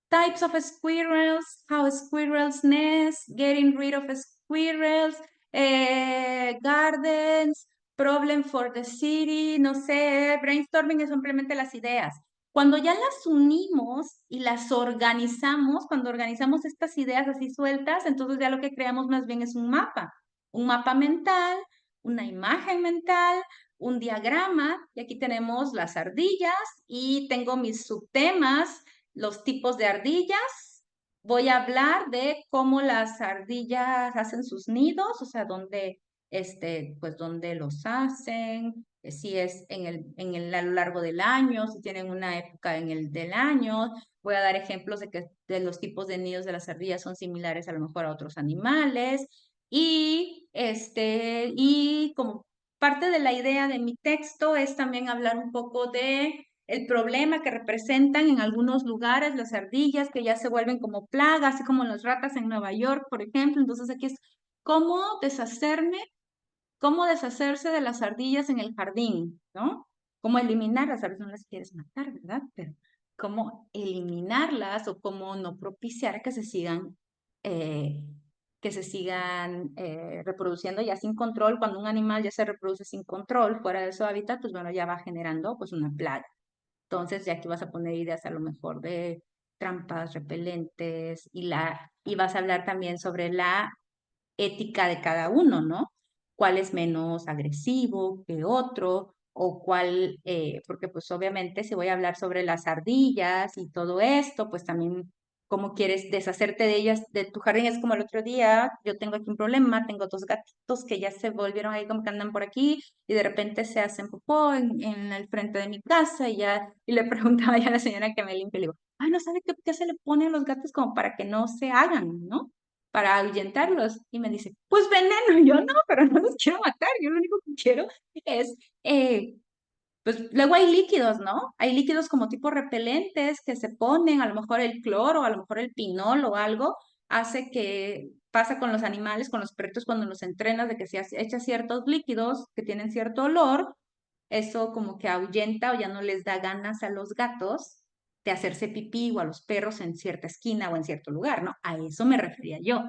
Types of squirrels, how squirrels nest, getting rid of squirrels, gardens, problem for the city, no sé, brainstorming es simplemente las ideas. Cuando ya las unimos y las organizamos, cuando organizamos estas ideas así sueltas, entonces ya lo que creamos más bien es un mapa mental, una imagen mental, un diagrama, y aquí tenemos las ardillas y tengo mis subtemas, los tipos de ardillas. Voy a hablar de cómo las ardillas hacen sus nidos, o sea, pues dónde los hacen, si es a lo largo del año, si tienen una época del año. Voy a dar ejemplos de los tipos de nidos de las ardillas son similares a lo mejor a otros animales. Y como parte de la idea de mi texto es también hablar un poco de el problema que representan en algunos lugares las ardillas que ya se vuelven como plagas, así como las ratas en Nueva York, por ejemplo. Entonces aquí es cómo deshacerse de las ardillas en el jardín, ¿no? Cómo eliminarlas, a veces no las quieres matar, ¿verdad? Pero cómo eliminarlas o cómo no propiciar eh, que se sigan reproduciendo ya sin control. Cuando un animal ya se reproduce sin control fuera de su hábitat, pues bueno, ya va generando pues una plaga. Entonces ya aquí vas a poner ideas a lo mejor de trampas, repelentes y vas a hablar también sobre la ética de cada uno, ¿no? ¿Cuál es menos agresivo que otro? O porque pues obviamente si voy a hablar sobre las ardillas y todo esto, pues también cómo quieres deshacerte de ellas, de tu jardín. Es como el otro día, yo tengo aquí un problema, tengo 2 gatitos que ya se volvieron ahí como que andan por aquí y de repente se hacen popó en el frente de mi casa y le preguntaba ya a la señora que me limpia, le digo, ay, ¿no sabe qué se le pone a los gatos como para que no se hagan, ¿no? Para ahuyentarlos. Y me dice, pues veneno. Y yo, no, pero no los quiero matar, yo lo único que quiero es pues luego hay líquidos, ¿no? Hay líquidos como tipo repelentes que se ponen, a lo mejor el cloro, a lo mejor el pinol o algo, hace que pasa con los animales, con los perritos cuando los entrenas, de que si echas ciertos líquidos que tienen cierto olor, eso como que ahuyenta o ya no les da ganas a los gatos de hacerse pipí o a los perros en cierta esquina o en cierto lugar, ¿no? A eso me refería yo.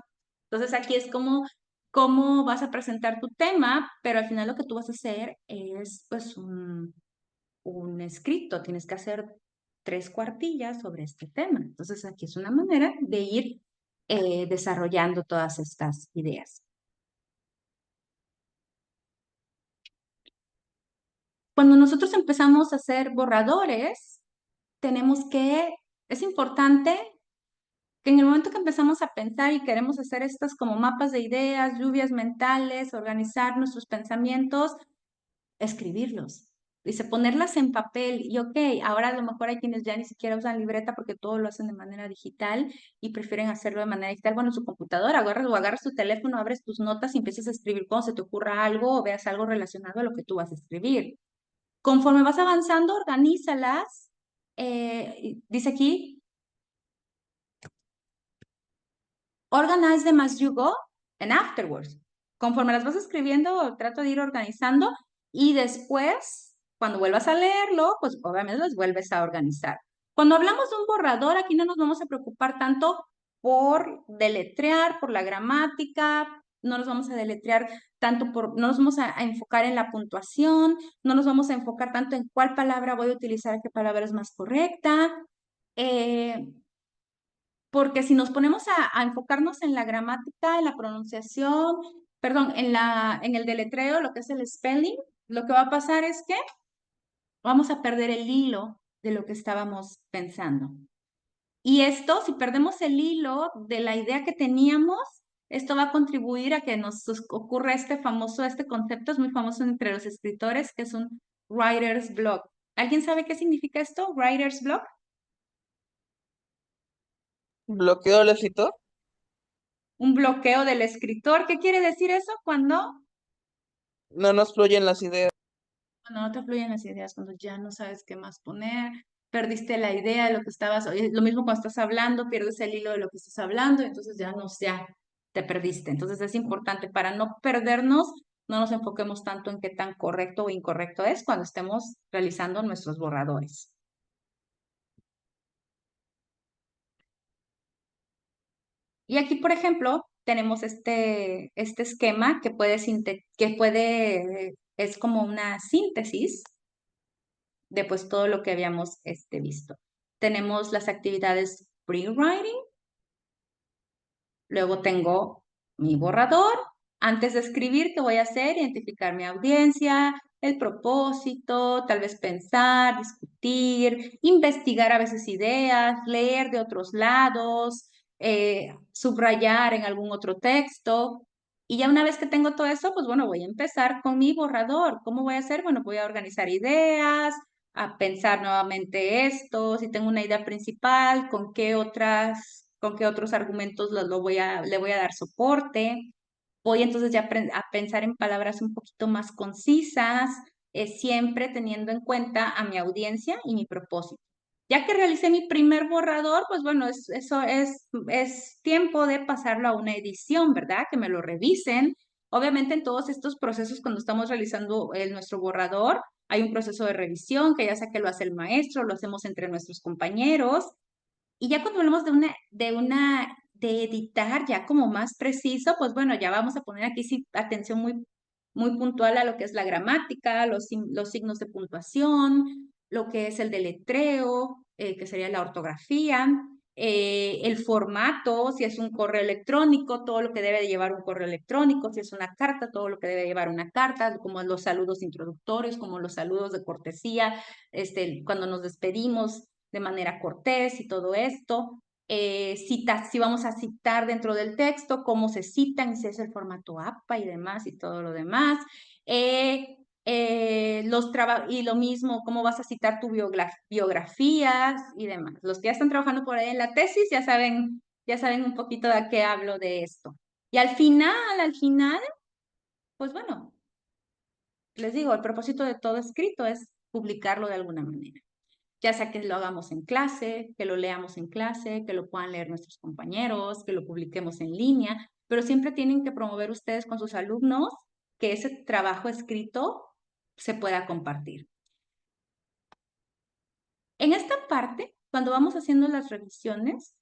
Entonces aquí es como cómo vas a presentar tu tema, pero al final lo que tú vas a hacer es pues un escrito, tienes que hacer 3 cuartillas sobre este tema. Entonces aquí es una manera de ir desarrollando todas estas ideas. Cuando nosotros empezamos a hacer borradores, es importante que en el momento que empezamos a pensar y queremos hacer estas como mapas de ideas, lluvias mentales, organizar nuestros pensamientos, escribirlos. Dice, ponerlas en papel y ok, ahora a lo mejor hay quienes ya ni siquiera usan libreta porque todo lo hacen de manera digital y prefieren hacerlo de manera digital. Bueno, en su computadora, agarras tu teléfono, abres tus notas y empiezas a escribir cuando se te ocurra algo o veas algo relacionado a lo que tú vas a escribir. Conforme vas avanzando, organízalas. Dice aquí, organize them as you go and afterwards. Conforme las vas escribiendo, trato de ir organizando y después, cuando vuelvas a leerlo, pues obviamente las vuelves a organizar. Cuando hablamos de un borrador, aquí no nos vamos a preocupar tanto por deletrear, por la gramática, no nos vamos a deletrear tanto no nos vamos a enfocar en la puntuación, no nos vamos a enfocar tanto en cuál palabra voy a utilizar, qué palabra es más correcta. Porque si nos ponemos a enfocarnos en la gramática, en la pronunciación, perdón, en el deletreo, lo que es el spelling, lo que va a pasar es que vamos a perder el hilo de lo que estábamos pensando. Y esto, si perdemos el hilo de la idea que teníamos, esto va a contribuir a que nos ocurra este concepto es muy famoso entre los escritores, que es un writer's block. ¿Alguien sabe qué significa esto? Writer's block. ¿Bloqueo del escritor? Un bloqueo del escritor. ¿Qué quiere decir eso? Cuando No nos fluyen las ideas. no te fluyen las ideas, cuando ya no sabes qué más poner, perdiste la idea de lo que estabas, lo mismo cuando estás hablando, pierdes el hilo de lo que estás hablando, entonces ya te perdiste. Entonces es importante para no perdernos, no nos enfoquemos tanto en qué tan correcto o incorrecto es cuando estemos realizando nuestros borradores. Y aquí, por ejemplo, tenemos este esquema es como una síntesis de pues todo lo que habíamos visto. Tenemos las actividades pre-writing, luego tengo mi borrador. Antes de escribir, ¿qué voy a hacer? Identificar mi audiencia, el propósito, tal vez pensar, discutir, investigar a veces ideas, leer de otros lados, subrayar en algún otro texto. Y ya una vez que tengo todo eso, pues bueno, voy a empezar con mi borrador. ¿Cómo voy a hacer? Bueno, voy a organizar ideas, a pensar nuevamente esto, si tengo una idea principal, con qué otros argumentos le voy a dar soporte. Voy entonces ya a pensar en palabras un poquito más concisas, siempre teniendo en cuenta a mi audiencia y mi propósito. Ya que realicé mi primer borrador, pues bueno, eso es tiempo de pasarlo a una edición, ¿verdad? Que me lo revisen. Obviamente en todos estos procesos, cuando estamos realizando nuestro borrador, hay un proceso de revisión, que ya sea que lo hace el maestro, lo hacemos entre nuestros compañeros. Y ya cuando hablamos de editar ya como más preciso, pues bueno, ya vamos a poner aquí sí atención muy puntual a lo que es la gramática, los signos de puntuación, lo que es el deletreo, que sería la ortografía, el formato, si es un correo electrónico, todo lo que debe de llevar un correo electrónico, si es una carta, todo lo que debe llevar una carta, como los saludos introductorios, como los saludos de cortesía, cuando nos despedimos de manera cortés y todo esto. citas, si vamos a citar dentro del texto, cómo se citan, y si es el formato APA y demás, y todo lo demás. Y lo mismo, cómo vas a citar tu biografías y demás. Los que ya están trabajando por ahí en la tesis ya saben un poquito de qué hablo de esto. Y al final, pues bueno, les digo, el propósito de todo escrito es publicarlo de alguna manera. Ya sea que lo hagamos en clase, que lo leamos en clase, que lo puedan leer nuestros compañeros, que lo publiquemos en línea, pero siempre tienen que promover ustedes con sus alumnos que ese trabajo escrito se pueda compartir. En esta parte, cuando vamos haciendo las revisiones,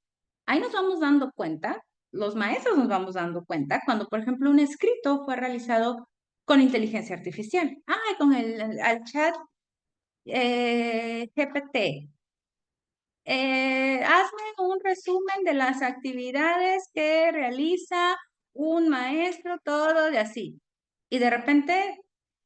ahí nos vamos dando cuenta, los maestros nos vamos dando cuenta, cuando, por ejemplo, un escrito fue realizado con inteligencia artificial. Con al chat GPT. Hazme un resumen de las actividades que realiza un maestro, todo de así. Y de repente,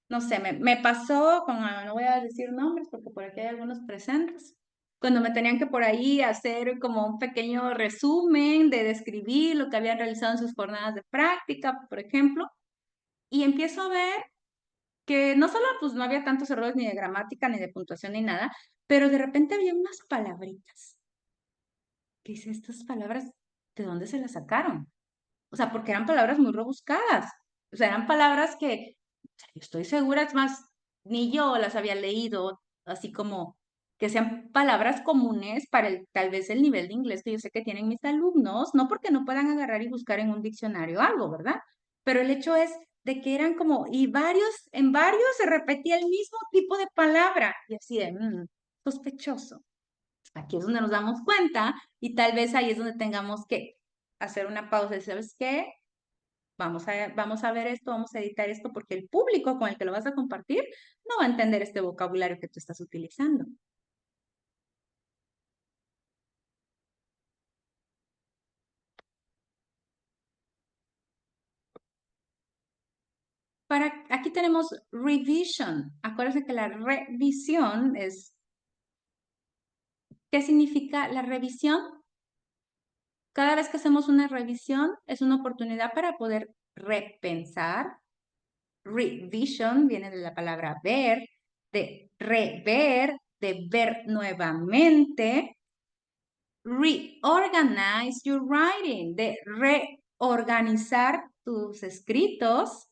no sé, me pasó con, no voy a decir nombres porque por aquí hay algunos presentes, cuando me tenían que por ahí hacer como un pequeño resumen de describir lo que habían realizado en sus jornadas de práctica, por ejemplo, y empiezo a ver que no solo pues no había tantos errores ni de gramática, ni de puntuación, ni nada, pero de repente había unas palabritas que dice, estas palabras, ¿de dónde se las sacaron? O sea, porque eran palabras muy rebuscadas. O sea, eran palabras que, o sea, yo estoy segura, es más, ni yo las había leído, así como que sean palabras comunes para tal vez el nivel de inglés que yo sé que tienen mis alumnos, no porque no puedan agarrar y buscar en un diccionario algo, ¿verdad? Pero el hecho es de que eran como, en varios se repetía el mismo tipo de palabra, y así de, sospechoso. Aquí es donde nos damos cuenta y tal vez ahí es donde tengamos que hacer una pausa y ¿sabes qué? Vamos a ver esto, vamos a editar esto porque el público con el que lo vas a compartir no va a entender este vocabulario que tú estás utilizando. Aquí tenemos revision. Acuérdense que la revisión es, ¿qué significa la revisión? Cada vez que hacemos una revisión es una oportunidad para poder repensar. Revision viene de la palabra ver, de rever, de ver nuevamente. Reorganize your writing, de reorganizar tus escritos.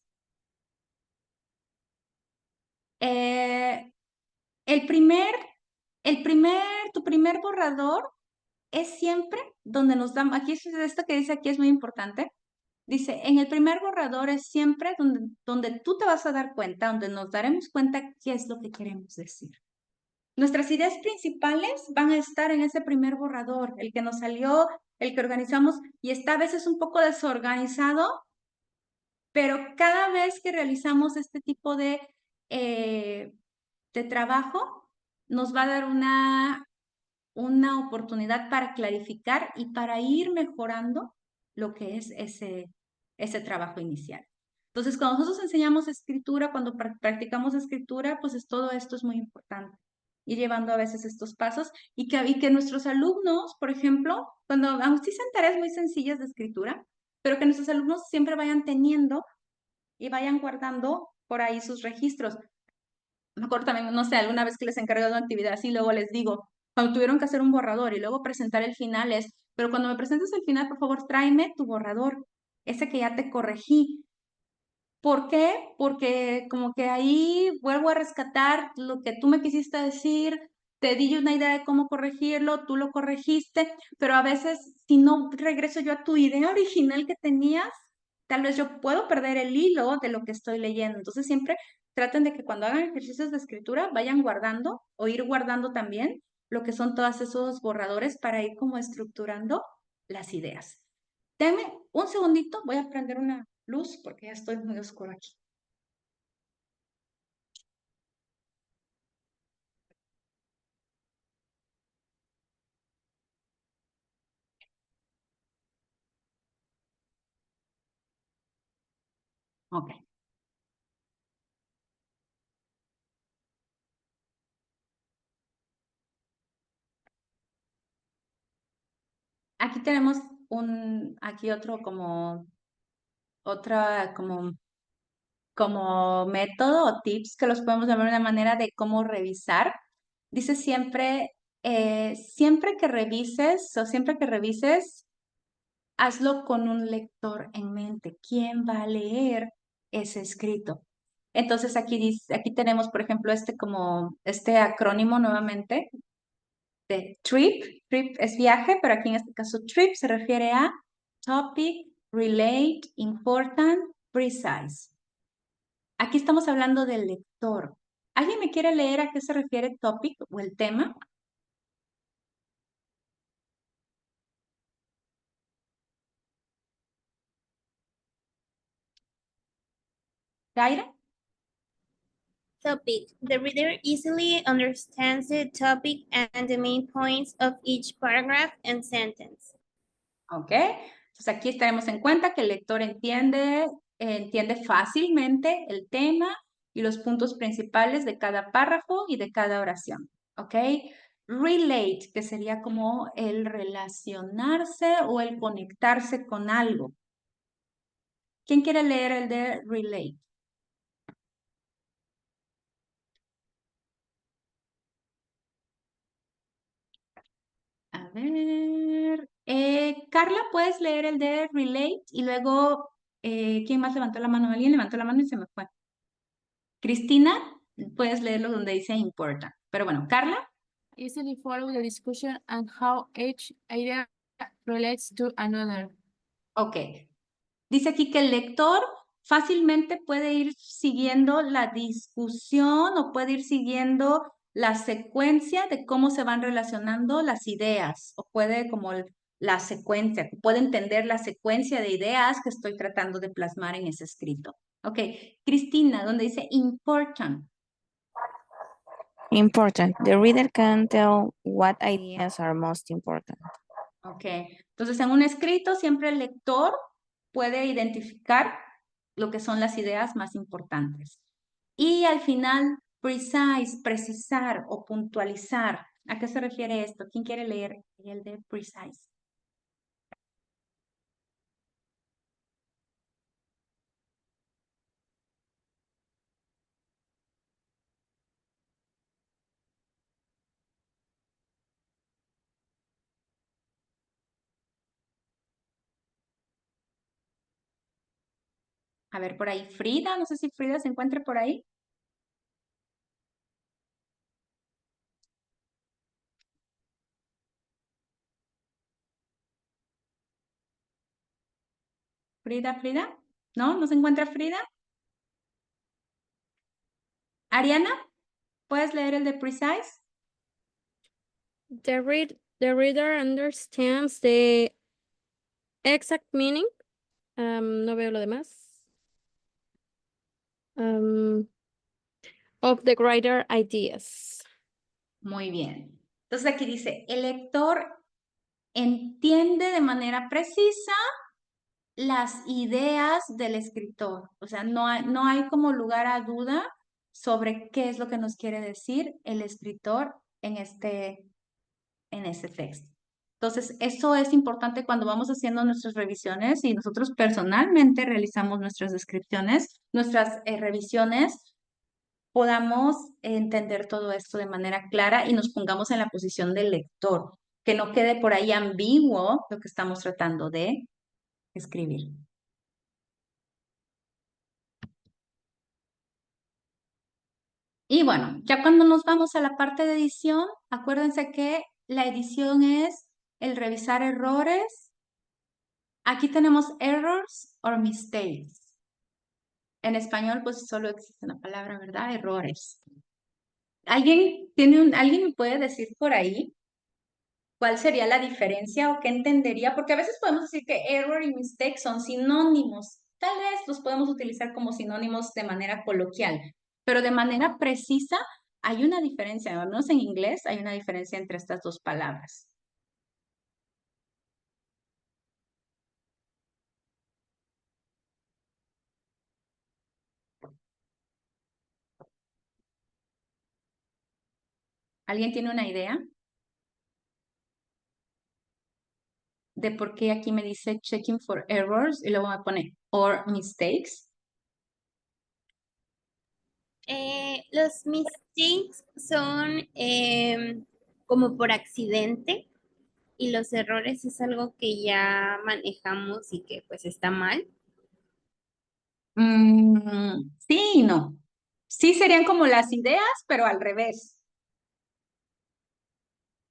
El primer, tu primer borrador es siempre donde nos damos, aquí es esto que dice aquí es muy importante. Dice, en el primer borrador es siempre donde tú te vas a dar cuenta, donde nos daremos cuenta qué es lo que queremos decir. Nuestras ideas principales van a estar en ese primer borrador, el que nos salió, el que organizamos y está a veces un poco desorganizado, pero cada vez que realizamos este tipo de trabajo, nos va a dar una oportunidad para clarificar y para ir mejorando lo que es ese trabajo inicial. Entonces, cuando nosotros enseñamos escritura, cuando practicamos escritura, pues todo esto es muy importante. Ir llevando a veces estos pasos y que nuestros alumnos, por ejemplo, aunque sí sean tareas muy sencillas de escritura, pero que nuestros alumnos siempre vayan teniendo y vayan guardando por ahí sus registros. Me acuerdo también, no sé, alguna vez que les encargué de una actividad así, luego les digo, cuando tuvieron que hacer un borrador y luego presentar el final pero cuando me presentes el final, por favor, tráeme tu borrador, ese que ya te corregí. ¿Por qué? Porque como que ahí vuelvo a rescatar lo que tú me quisiste decir, te di una idea de cómo corregirlo, tú lo corregiste, pero a veces si no regreso yo a tu idea original que tenías, tal vez yo puedo perder el hilo de lo que estoy leyendo. Entonces siempre traten de que cuando hagan ejercicios de escritura vayan guardando o ir guardando también lo que son todos esos borradores para ir como estructurando las ideas. Dame un segundito, voy a prender una luz porque ya estoy muy oscuro aquí. Ok. Aquí tenemos aquí otro otra como método o tips que los podemos llamar una manera de cómo revisar. Dice siempre que revises o siempre que revises, hazlo con un lector en mente. ¿Quién va a leer ese escrito? Entonces aquí tenemos, por ejemplo, este acrónimo nuevamente de TRIP. TRIP es viaje, pero aquí en este caso TRIP se refiere a Topic, Relate, Important, Precise. Aquí estamos hablando del lector. ¿Alguien me quiere leer a qué se refiere topic o el tema? ¿Gaira? Topic. The reader easily understands the topic and the main points of each paragraph and sentence. Ok. Entonces aquí tenemos en cuenta que el lector entiende fácilmente el tema y los puntos principales de cada párrafo y de cada oración. Ok. Relate, que sería como el relacionarse o el conectarse con algo. ¿Quién quiere leer el de relate? A ver. Carla, ¿puedes leer el de relate? Y luego, ¿quién más levantó la mano? Alguien levantó la mano y se me fue. Cristina, puedes leerlo donde dice important. Pero bueno, Carla. Easily follow the discussion and how each idea relates to another. Ok. Dice aquí que el lector fácilmente puede ir siguiendo la discusión o puede ir siguiendo la secuencia de cómo se van relacionando las ideas o puede como la secuencia, puede entender la secuencia de ideas que estoy tratando de plasmar en ese escrito. Ok, Cristina, donde dice important. Important. The reader can tell what ideas are most important. Ok, entonces en un escrito siempre el lector puede identificar lo que son las ideas más importantes. Y al final, precise, precisar o puntualizar. ¿A qué se refiere esto? ¿Quién quiere leer el de precise? A ver, por ahí Frida, no sé si Frida se encuentra por ahí. Frida. ¿No? ¿No se encuentra Frida? Ariana, ¿puedes leer el de precise? The reader understands the exact meaning. No veo lo demás. Of the greater ideas. Muy bien. Entonces aquí dice, el lector entiende de manera precisa las ideas del escritor. O sea, no hay como lugar a duda sobre qué es lo que nos quiere decir el escritor en este texto. Entonces, eso es importante cuando vamos haciendo nuestras revisiones y nosotros personalmente realizamos nuestras descripciones, nuestras revisiones, podamos entender todo esto de manera clara y nos pongamos en la posición del lector, que no quede por ahí ambiguo lo que estamos tratando de escribir. Y bueno, ya cuando nos vamos a la parte de edición, acuérdense que la edición es el revisar errores. Aquí tenemos errors or mistakes. En español, pues solo existe una palabra, ¿verdad? Errores. ¿Alguien me puede decir por ahí cuál sería la diferencia o qué entendería? Porque a veces podemos decir que error y mistake son sinónimos. Tal vez los podemos utilizar como sinónimos de manera coloquial, pero de manera precisa hay una diferencia, al menos en inglés hay una diferencia entre estas dos palabras. ¿Alguien tiene una idea? de por qué aquí me dice checking for errors y luego me pone or mistakes. Los mistakes son como por accidente y los errores es algo que ya manejamos y que pues está mal. Sí y no. Sí serían como las ideas, pero al revés.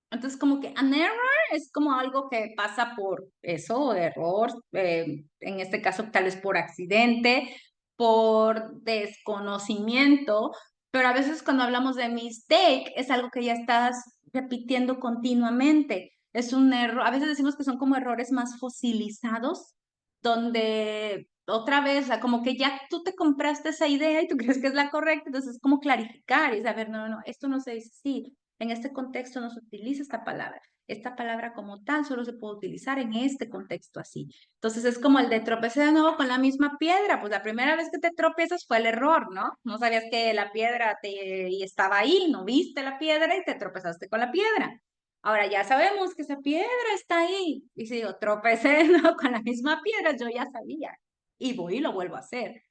Entonces, como que an error es como algo que pasa por eso, error, en este caso tal vez por accidente, por desconocimiento, pero a veces cuando hablamos de mistake es algo que ya estás repitiendo continuamente. Es un error, a veces decimos que son como errores más fosilizados, donde otra vez, como que ya tú te compraste esa idea y tú crees que es la correcta, entonces es como clarificar y saber, no, no, no, esto no se dice así. En este contexto no se utiliza esta palabra. Esta palabra como tal solo se puede utilizar en este contexto así. Entonces es como el de tropecé de nuevo con la misma piedra. Pues la primera vez que te tropiezas fue el error, ¿no? No sabías que la piedra y estaba ahí, no viste la piedra y te tropezaste con la piedra. Ahora ya sabemos que esa piedra está ahí. Y si digo tropecé de nuevo con la misma piedra, yo ya sabía. Y voy y lo vuelvo a hacer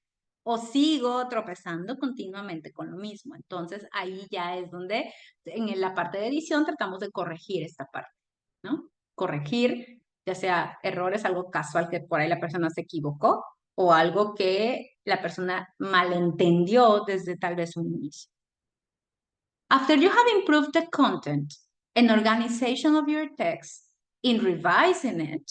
o sigo tropezando continuamente con lo mismo. Entonces ahí ya es donde en la parte de edición tratamos de corregir esta parte, ¿no? Corregir, ya sea errores, algo casual que por ahí la persona se equivocó o algo que la persona malentendió desde tal vez un inicio. After you have improved the content and organization of your text in revising it,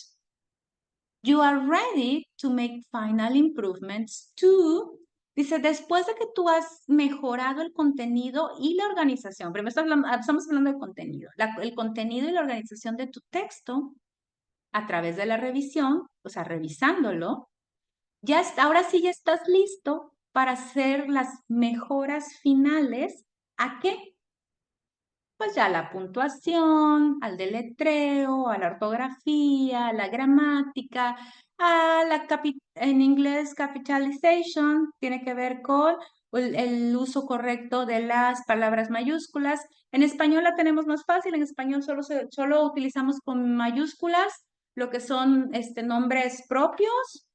you are ready to make final improvements to, dice, después de que tú has mejorado el contenido y la organización, primero estamos hablando de contenido, el contenido y la organización de tu texto a través de la revisión, o sea, revisándolo, ahora sí ya estás listo para hacer las mejoras finales. ¿A qué? Pues ya la puntuación, al deletreo, a la ortografía, a la gramática, en inglés capitalization, tiene que ver con el uso correcto de las palabras mayúsculas. En español la tenemos más fácil, en español solo utilizamos con mayúsculas lo que son nombres propios,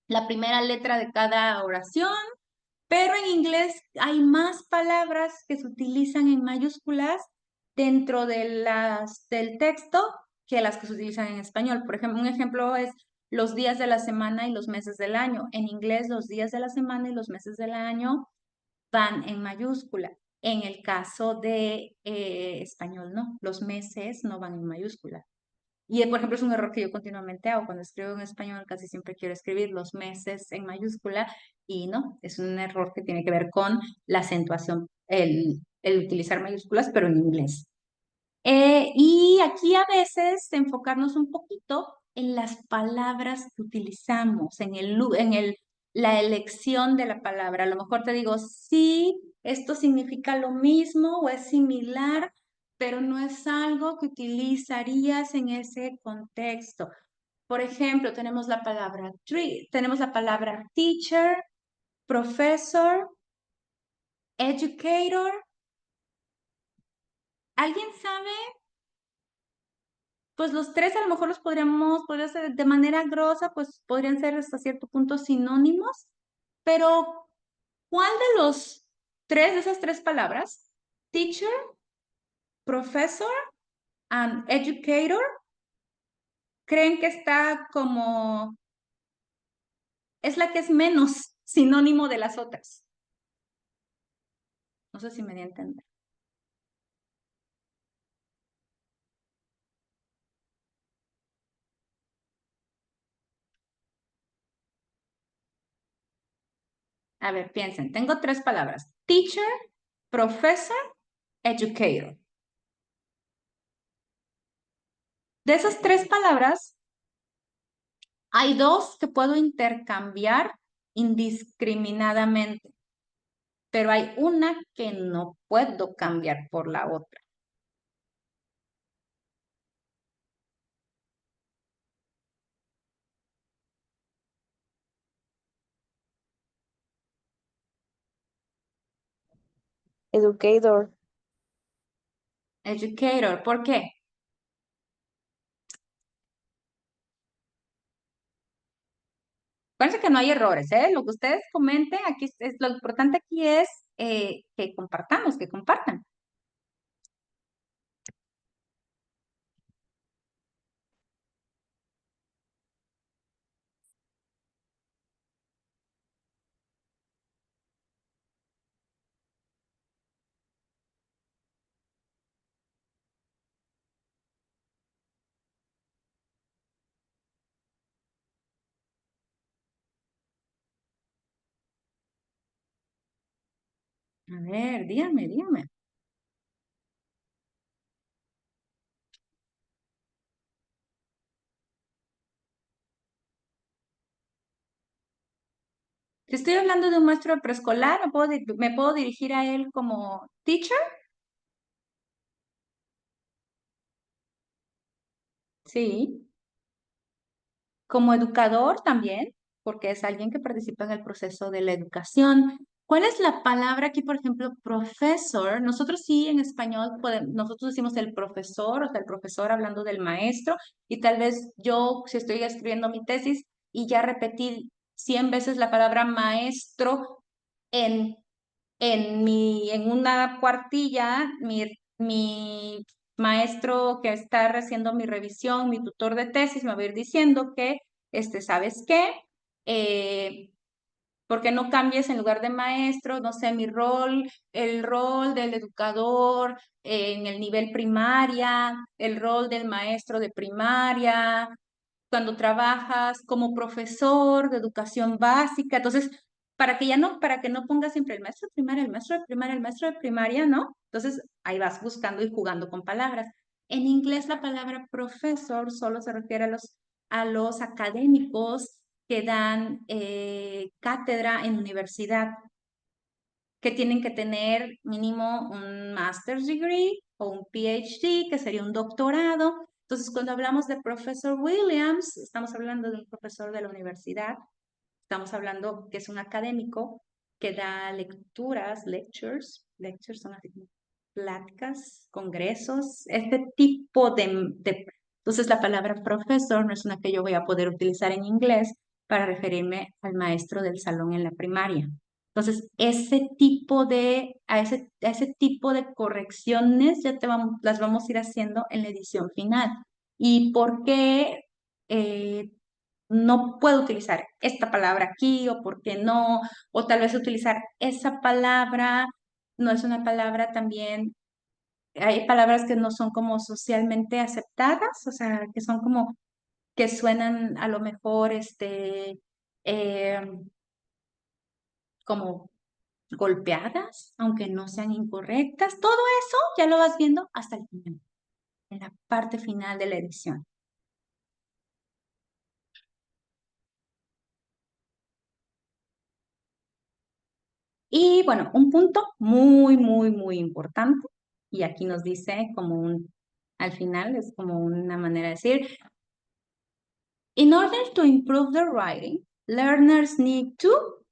la primera letra de cada oración, pero en inglés hay más palabras que se utilizan en mayúsculas dentro del texto que las que se utilizan en español. Por ejemplo, un ejemplo es los días de la semana y los meses del año. En inglés, los días de la semana y los meses del año van en mayúscula. En el caso de español, no. Los meses no van en mayúscula. Y, por ejemplo, es un error que yo continuamente hago. Cuando escribo en español, casi siempre quiero escribir los meses en mayúscula y no, es un error que tiene que ver con la acentuación, el utilizar mayúsculas, pero en inglés. Y aquí a veces enfocarnos un poquito en las palabras que utilizamos, la elección de la palabra. A lo mejor te digo, sí, esto significa lo mismo o es similar, pero no es algo que utilizarías en ese contexto. Por ejemplo, tenemos la palabra teacher, professor, educator. ¿Alguien sabe? Pues los tres a lo mejor podría ser de manera grosa, pues podrían ser hasta cierto punto sinónimos, pero ¿cuál de los tres, de esas tres palabras, teacher, professor and educator, creen que está es la que es menos sinónimo de las otras? No sé si me di a entender. A ver, piensen, tengo tres palabras, teacher, professor, educator. De esas tres palabras, hay dos que puedo intercambiar indiscriminadamente, pero hay una que no puedo cambiar por la otra. Educator. Educator, ¿por qué? Acuérdense que no hay errores, ¿eh? Lo que ustedes comenten, aquí lo importante aquí es que compartamos, que compartan. A ver, dígame, dígame. Si estoy hablando de un maestro de preescolar, me puedo dirigir a él como teacher? Sí. Como educador también, porque es alguien que participa en el proceso de la educación. ¿Cuál es la palabra aquí, por ejemplo, profesor? Nosotros sí en español, nosotros decimos el profesor, o sea, el profesor hablando del maestro, y tal vez yo, si estoy escribiendo mi tesis y ya repetí 100 veces la palabra maestro en, en una cuartilla, mi maestro que está haciendo mi revisión, mi tutor de tesis, me va a ir diciendo que, ¿sabes qué? ¿Por qué no cambies en lugar de maestro, no sé, mi rol, el rol del educador en el nivel primaria, el rol del maestro de primaria, cuando trabajas como profesor de educación básica? Entonces, para que no pongas siempre el maestro de primaria, el maestro de primaria, el maestro de primaria, ¿no? Entonces, ahí vas buscando y jugando con palabras. En inglés, la palabra profesor solo se refiere a los académicos que dan cátedra en universidad, que tienen que tener mínimo un master's degree o un PhD, que sería un doctorado. Entonces, cuando hablamos de profesor Williams, estamos hablando de un profesor de la universidad, estamos hablando que es un académico que da lecturas, lectures son así como pláticas, congresos, este tipo Entonces, la palabra profesor no es una que yo voy a poder utilizar en inglés para referirme al maestro del salón en la primaria. Entonces, a ese tipo de correcciones ya las vamos a ir haciendo en la edición final. ¿Y por qué no puedo utilizar esta palabra aquí o por qué no? O tal vez utilizar esa palabra no es una palabra también, hay palabras que no son como socialmente aceptadas, o sea, que son como que suenan a lo mejor eh, como golpeadas, aunque no sean incorrectas. Todo eso ya lo vas viendo hasta el final, en la parte final de la edición. Y bueno, un punto muy, muy, muy importante, y aquí nos dice al final es como una manera de decir, in order to improve their writing, learners need to,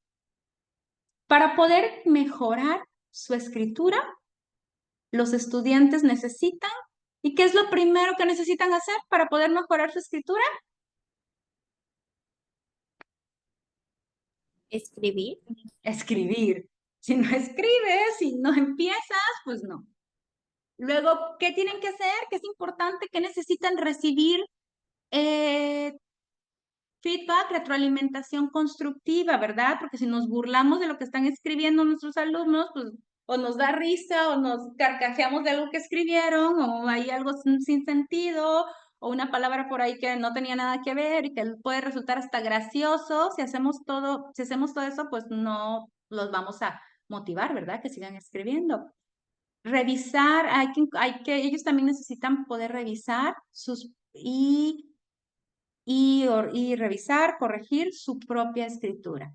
para poder mejorar su escritura, los estudiantes necesitan, ¿y qué es lo primero que necesitan hacer para poder mejorar su escritura? Escribir. Escribir. Si no escribes, si no empiezas, pues no. Luego, ¿qué tienen que hacer? ¿Qué es importante? ¿Qué necesitan recibir? Feedback, retroalimentación constructiva, ¿verdad? Porque si nos burlamos de lo que están escribiendo nuestros alumnos, pues o nos da risa o nos carcajeamos de algo que escribieron o hay algo sin sentido o una palabra por ahí que no tenía nada que ver y que puede resultar hasta gracioso. Si hacemos todo eso, pues no los vamos a motivar, ¿verdad? Que sigan escribiendo. Revisar, ellos también necesitan poder revisar y revisar, corregir su propia escritura.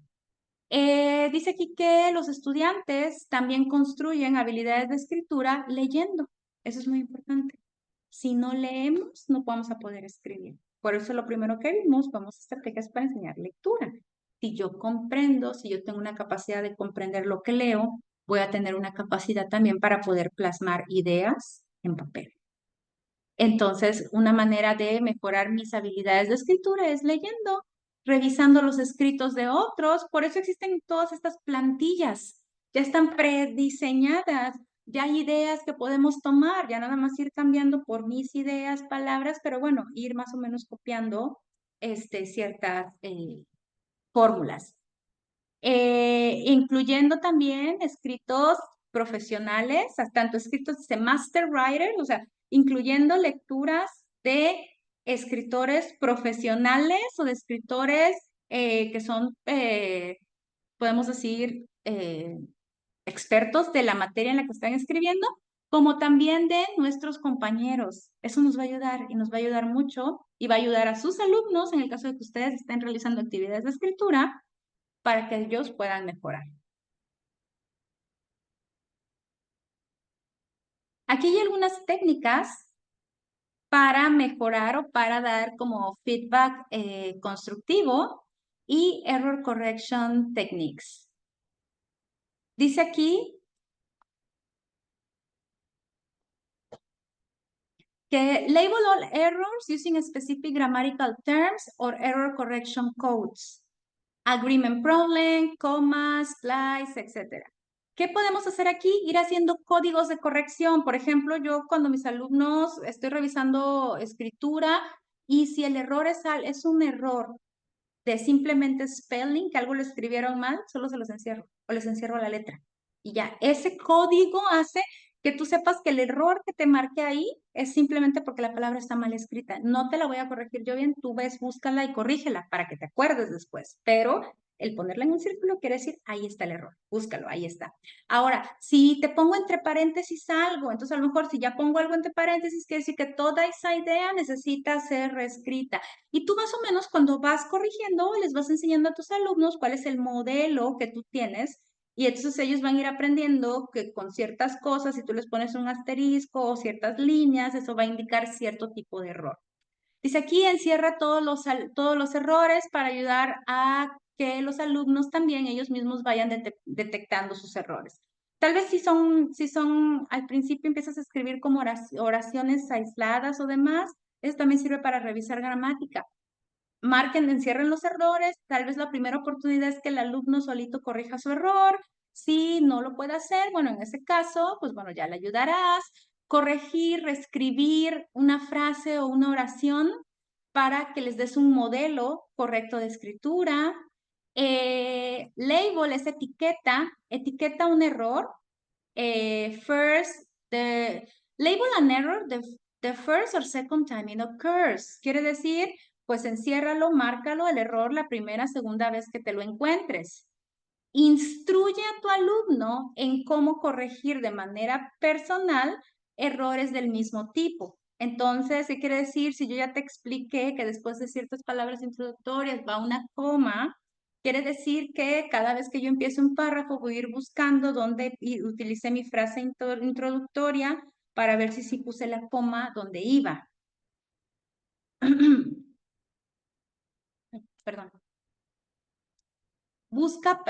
Dice aquí que los estudiantes también construyen habilidades de escritura leyendo. Eso es muy importante. Si no leemos, no vamos a poder escribir. Por eso lo primero que vimos, vamos a estrategias para enseñar lectura. Si yo comprendo, si yo tengo una capacidad de comprender lo que leo, voy a tener una capacidad también para poder plasmar ideas en papel. Entonces, una manera de mejorar mis habilidades de escritura es leyendo. revisando los escritos de otros. Por eso existen todas estas plantillas. Ya están prediseñadas, ya hay ideas que podemos tomar, ya nada más ir cambiando por mis ideas, palabras, pero bueno, ir más o menos copiando ciertas fórmulas. Incluyendo también escritos profesionales, tanto escritos de master writer, o sea, incluyendo lecturas de escritores profesionales o de escritores que son, podemos decir, expertos de la materia en la que están escribiendo, como también de nuestros compañeros. Eso nos va a ayudar y nos va a ayudar mucho y va a ayudar a sus alumnos en el caso de que ustedes estén realizando actividades de escritura para que ellos puedan mejorar. Aquí hay algunas técnicas para mejorar o para dar como feedback constructivo y error correction techniques. Dice aquí que label all errors using specific grammatical terms or error correction codes. Agreement problem, comas, splice, etc. ¿Qué podemos hacer aquí? Ir haciendo códigos de corrección. Por ejemplo, yo cuando mis alumnos estoy revisando escritura y si el error es un error de simplemente spelling, que algo lo escribieron mal, solo se los encierro o les encierro la letra. Y ya, ese código hace que tú sepas que el error que te marqué ahí es simplemente porque la palabra está mal escrita. No te la voy a corregir yo bien, tú ves, búscala y corrígela para que te acuerdes después. Pero el ponerla en un círculo quiere decir, ahí está el error, búscalo, ahí está. Ahora, si te pongo entre paréntesis algo, entonces a lo mejor si ya pongo algo entre paréntesis, quiere decir que toda esa idea necesita ser reescrita. Y tú más o menos cuando vas corrigiendo, les vas enseñando a tus alumnos cuál es el modelo que tú tienes y entonces ellos van a ir aprendiendo que con ciertas cosas, si tú les pones un asterisco o ciertas líneas, eso va a indicar cierto tipo de error. Dice aquí, encierra todos los errores para ayudar a que los alumnos también ellos mismos vayan detectando sus errores. Tal vez si son, al principio empiezas a escribir como oraciones aisladas o demás, eso también sirve para revisar gramática. Marquen, encierren los errores, tal vez la primera oportunidad es que el alumno solito corrija su error. Si no lo puede hacer, bueno, en ese caso, pues bueno, ya le ayudarás. Corregir, reescribir una frase o una oración para que les des un modelo correcto de escritura. Label es etiqueta un error. Label an error the first or second time it occurs. Quiere decir, pues enciérralo, márcalo el error la primera, segunda vez que te lo encuentres. Instruye a tu alumno en cómo corregir de manera personal errores del mismo tipo. Entonces, ¿qué quiere decir? Si yo ya te expliqué que después de ciertas palabras introductorias va una coma, quiere decir que cada vez que yo empiece un párrafo voy a ir buscando dónde utilicé mi frase introductoria para ver si sí puse la coma donde iba. Perdón. Busca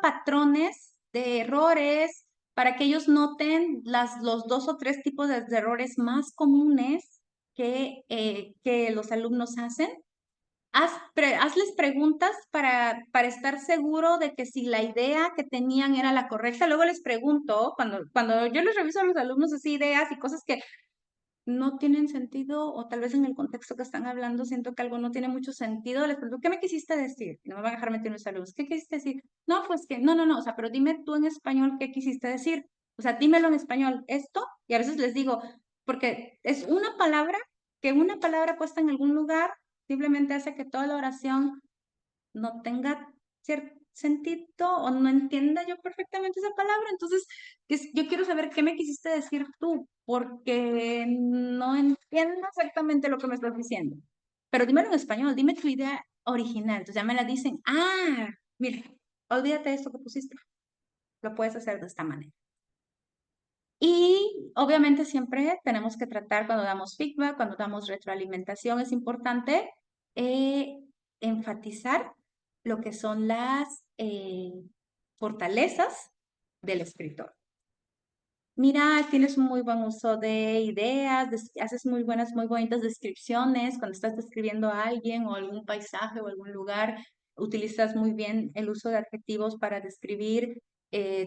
patrones de errores para que ellos noten los 2 o 3 tipos de errores más comunes que los alumnos hacen. Hazles preguntas para estar seguro de que si la idea que tenían era la correcta. Luego les pregunto, cuando yo les reviso a los alumnos así ideas y cosas que no tienen sentido o tal vez en el contexto que están hablando siento que algo no tiene mucho sentido, les pregunto, ¿qué me quisiste decir? Y no me van a dejar meter mis alumnos, ¿qué quisiste decir? No, pues que, no, o sea, pero dime tú en español qué quisiste decir. O sea, dímelo en español, esto, y a veces les digo, porque es una palabra, que una palabra puesta en algún lugar simplemente hace que toda la oración no tenga cierto sentido o no entienda yo perfectamente esa palabra. Entonces, yo quiero saber qué me quisiste decir tú, porque no entiendo exactamente lo que me estás diciendo. Pero dímelo en español, dime tu idea original. Entonces ya me la dicen, mira, olvídate de esto que pusiste. Lo puedes hacer de esta manera. Y obviamente siempre tenemos que tratar cuando damos feedback, cuando damos retroalimentación, es importante enfatizar lo que son las fortalezas del escritor. mira, tienes un muy buen uso de ideas, haces muy bonitas descripciones cuando estás describiendo a alguien o algún paisaje o algún lugar, utilizas muy bien el uso de adjetivos para describir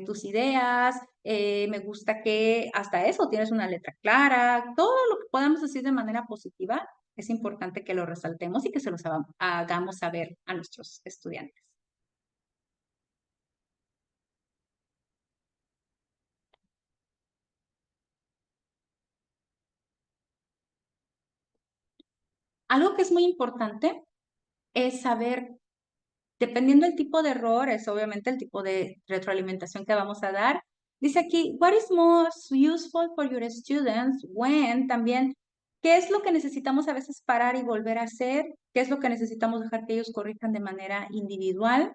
tus ideas, me gusta que hasta eso tienes una letra clara, todo lo que podamos decir de manera positiva, es importante que lo resaltemos y que se los hagamos saber a nuestros estudiantes. Algo que es muy importante es saber, dependiendo del tipo de error, es obviamente el tipo de retroalimentación que vamos a dar. Dice aquí, what is most useful for your students when, también, ¿qué es lo que necesitamos a veces parar y volver a hacer? ¿Qué es lo que necesitamos dejar que ellos corrijan de manera individual?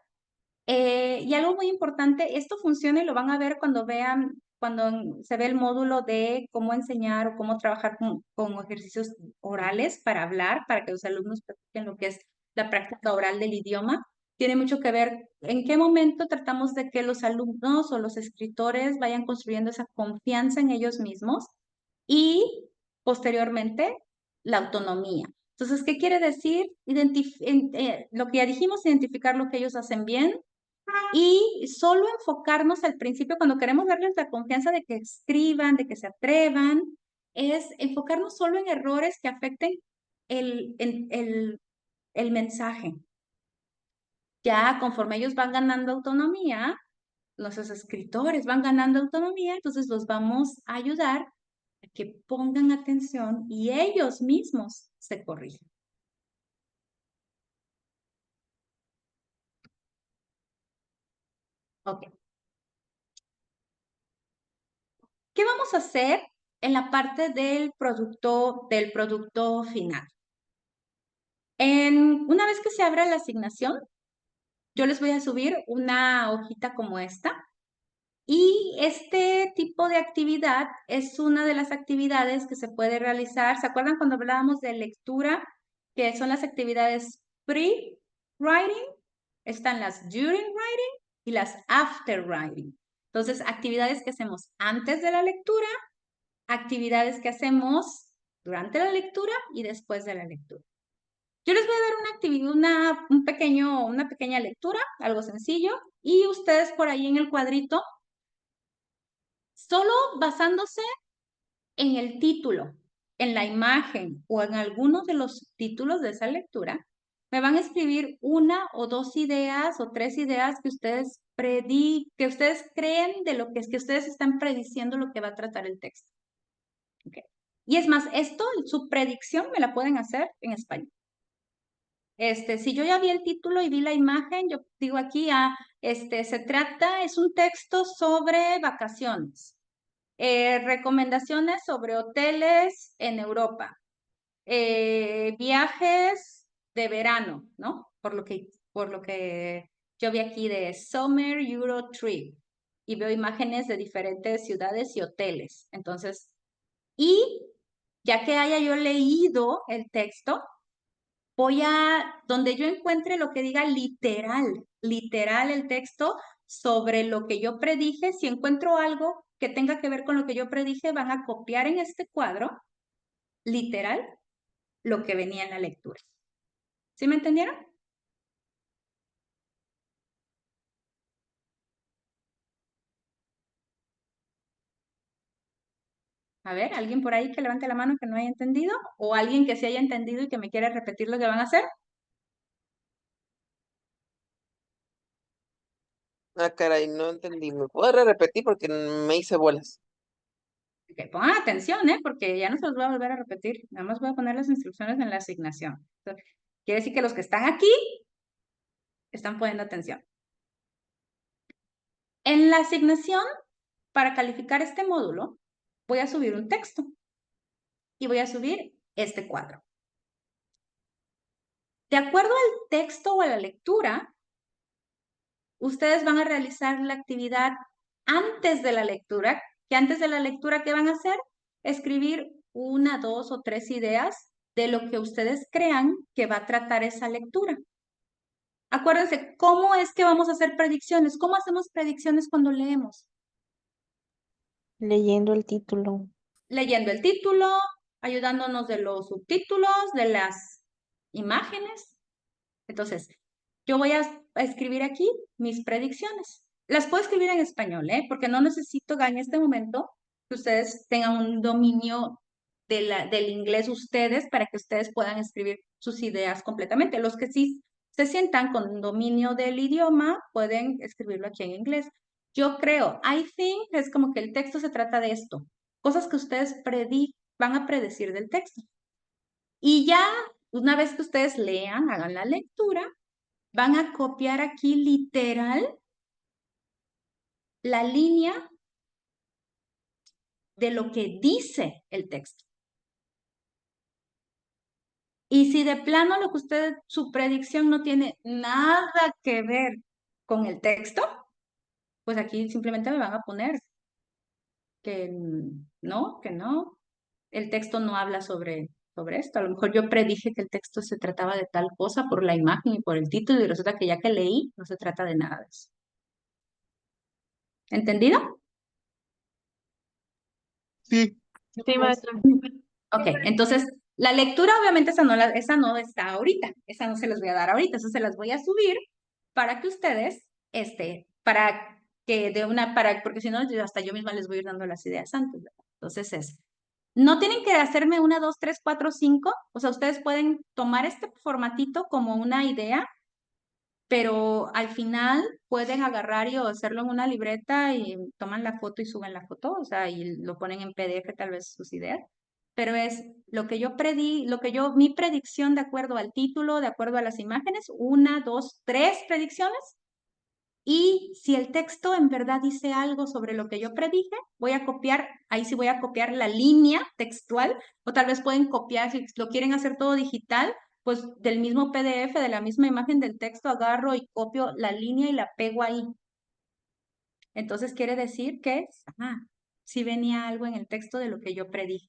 Y algo muy importante, esto funciona y lo van a ver cuando vean, cuando se ve el módulo de cómo enseñar o cómo trabajar con ejercicios orales para hablar, para que los alumnos practiquen lo que es la práctica oral del idioma. Tiene mucho que ver en qué momento tratamos de que los alumnos o los escritores vayan construyendo esa confianza en ellos mismos y posteriormente la autonomía. Entonces, ¿qué quiere decir? Lo que ya dijimos, identificar lo que ellos hacen bien, y solo enfocarnos al principio cuando queremos darles la confianza de que escriban, de que se atrevan, es enfocarnos solo en errores que afecten el mensaje. Ya conforme ellos van ganando autonomía, nuestros escritores van ganando autonomía, entonces los vamos a ayudar a que pongan atención y ellos mismos se corrigen. Ok. ¿Qué vamos a hacer en la parte del producto final? Una vez que se abra la asignación, yo les voy a subir una hojita como esta. Y este tipo de actividad es una de las actividades que se puede realizar. ¿Se acuerdan cuando hablábamos de lectura? Que son las actividades pre-writing, están las during writing y las after writing. Entonces, actividades que hacemos antes de la lectura, actividades que hacemos durante la lectura y después de la lectura. Yo les voy a dar una actividad, una pequeña lectura, algo sencillo, y ustedes por ahí en el cuadrito, solo basándose en el título, en la imagen o en algunos de los títulos de esa lectura, me van a escribir una o dos ideas o tres ideas que ustedes creen de lo que es que ustedes están prediciendo lo que va a tratar el texto. Okay. Y es más, su predicción me la pueden hacer en español. Si yo ya vi el título y vi la imagen, yo digo aquí, es un texto sobre vacaciones. Recomendaciones sobre hoteles en Europa. Viajes de verano, ¿no? Por lo que yo vi aquí de Summer Euro Trip. Y veo imágenes de diferentes ciudades y hoteles. Entonces, y ya que haya yo leído el texto, donde yo encuentre lo que diga literal el texto sobre lo que yo predije, si encuentro algo que tenga que ver con lo que yo predije, van a copiar en este cuadro, literal, lo que venía en la lectura. ¿Sí me entendieron? A ver, ¿alguien por ahí que levante la mano que no haya entendido? ¿O alguien que sí haya entendido y que me quiera repetir lo que van a hacer? Ah, caray, no entendí. ¿Me puedo repetir porque me hice bolas? Que pongan atención, porque ya no se los voy a volver a repetir. Nada más voy a poner las instrucciones en la asignación. Entonces, quiere decir que los que están aquí están poniendo atención. En la asignación, para calificar este módulo, voy a subir un texto y voy a subir este cuadro. De acuerdo al texto o a la lectura, ustedes van a realizar la actividad antes de la lectura, que antes de la lectura, ¿qué van a hacer? Escribir una, dos o tres ideas de lo que ustedes crean que va a tratar esa lectura. Acuérdense, ¿cómo es que vamos a hacer predicciones? ¿Cómo hacemos predicciones cuando leemos? Leyendo el título. Leyendo el título, ayudándonos de los subtítulos, de las imágenes. Entonces, yo voy a escribir aquí mis predicciones. Las puedo escribir en español, ¿eh? Porque no necesito en este momento que ustedes tengan un dominio del inglés ustedes para que ustedes puedan escribir sus ideas completamente. Los que sí se sientan con dominio del idioma pueden escribirlo aquí en inglés. Yo creo, I think, es como que el texto se trata de esto, cosas que ustedes van a predecir del texto. Y ya, una vez que ustedes lean, hagan la lectura, van a copiar aquí literal la línea de lo que dice el texto. Y si de plano lo que su predicción no tiene nada que ver con el texto, pues aquí simplemente me van a poner que no, el texto no habla sobre esto. A lo mejor yo predije que el texto se trataba de tal cosa por la imagen y por el título y resulta que ya que leí, no se trata de nada de eso. ¿Entendido? Sí. Sí, maestra. Ok, entonces la lectura obviamente esa no está ahorita, esa no se las voy a dar ahorita, esa se las voy a subir para que ustedes, para que porque si no, hasta yo misma les voy a ir dando las ideas antes, ¿verdad? Entonces no tienen que hacerme 1, 2, 3, 4, 5, o sea, ustedes pueden tomar este formatito como una idea, pero al final pueden agarrar y hacerlo en una libreta y toman la foto y suben la foto, o sea, y lo ponen en PDF tal vez sus ideas. Pero es lo que mi predicción de acuerdo al título, de acuerdo a las imágenes, 1, 2, 3 predicciones. Y si el texto en verdad dice algo sobre lo que yo predije, voy a copiar, ahí sí voy a copiar la línea textual, o tal vez pueden copiar, si lo quieren hacer todo digital, pues del mismo PDF, de la misma imagen del texto, agarro y copio la línea y la pego ahí. Entonces quiere decir que, sí venía algo en el texto de lo que yo predije.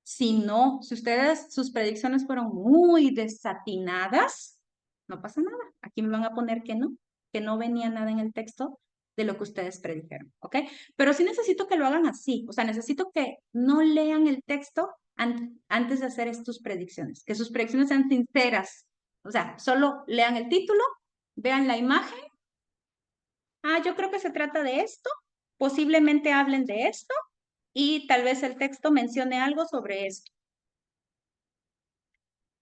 Si no, si sus predicciones fueron muy desatinadas, no pasa nada. Aquí me van a poner que no venía nada en el texto de lo que ustedes predijeron, ¿ok? Pero sí necesito que lo hagan así, o sea, necesito que no lean el texto antes de hacer sus predicciones, que sus predicciones sean sinceras, o sea, solo lean el título, vean la imagen, yo creo que se trata de esto, posiblemente hablen de esto y tal vez el texto mencione algo sobre esto.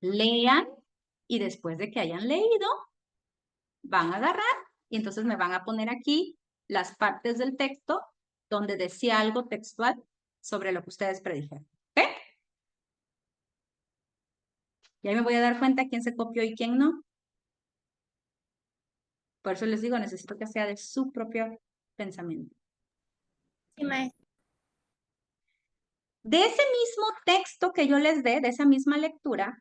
Lean y después de que hayan leído, van a agarrar y entonces me van a poner aquí las partes del texto donde decía algo textual sobre lo que ustedes predijeron. ¿Ok? Y ahí me voy a dar cuenta quién se copió y quién no. Por eso les digo, necesito que sea de su propio pensamiento. Sí, maestra. De ese mismo texto que yo les dé, de esa misma lectura,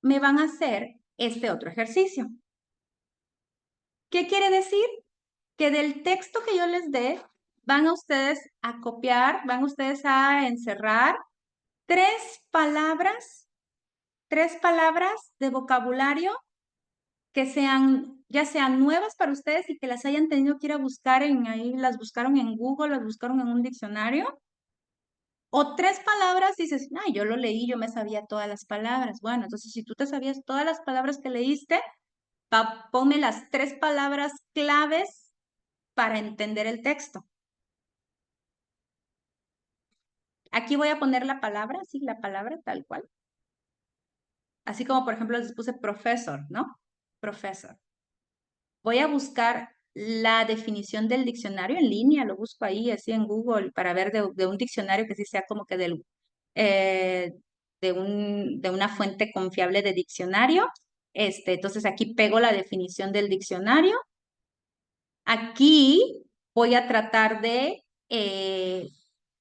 me van a hacer este otro ejercicio. ¿Qué quiere decir? Que del texto que yo les dé, van a ustedes a copiar, van ustedes a encerrar tres palabras de vocabulario que ya sean nuevas para ustedes y que las hayan tenido que ir a buscar ahí las buscaron en Google, las buscaron en un diccionario. O tres palabras, dices, yo lo leí, yo me sabía todas las palabras. Bueno, entonces si tú te sabías todas las palabras que leíste, ponme las tres palabras claves para entender el texto. Aquí voy a poner la palabra, sí, la palabra tal cual. Así como, por ejemplo, les puse profesor, ¿no? Profesor. Voy a buscar la definición del diccionario en línea, lo busco ahí, así en Google, para ver de un diccionario que sí sea como que de una fuente confiable de diccionario. Entonces aquí pego la definición del diccionario. Aquí voy a tratar de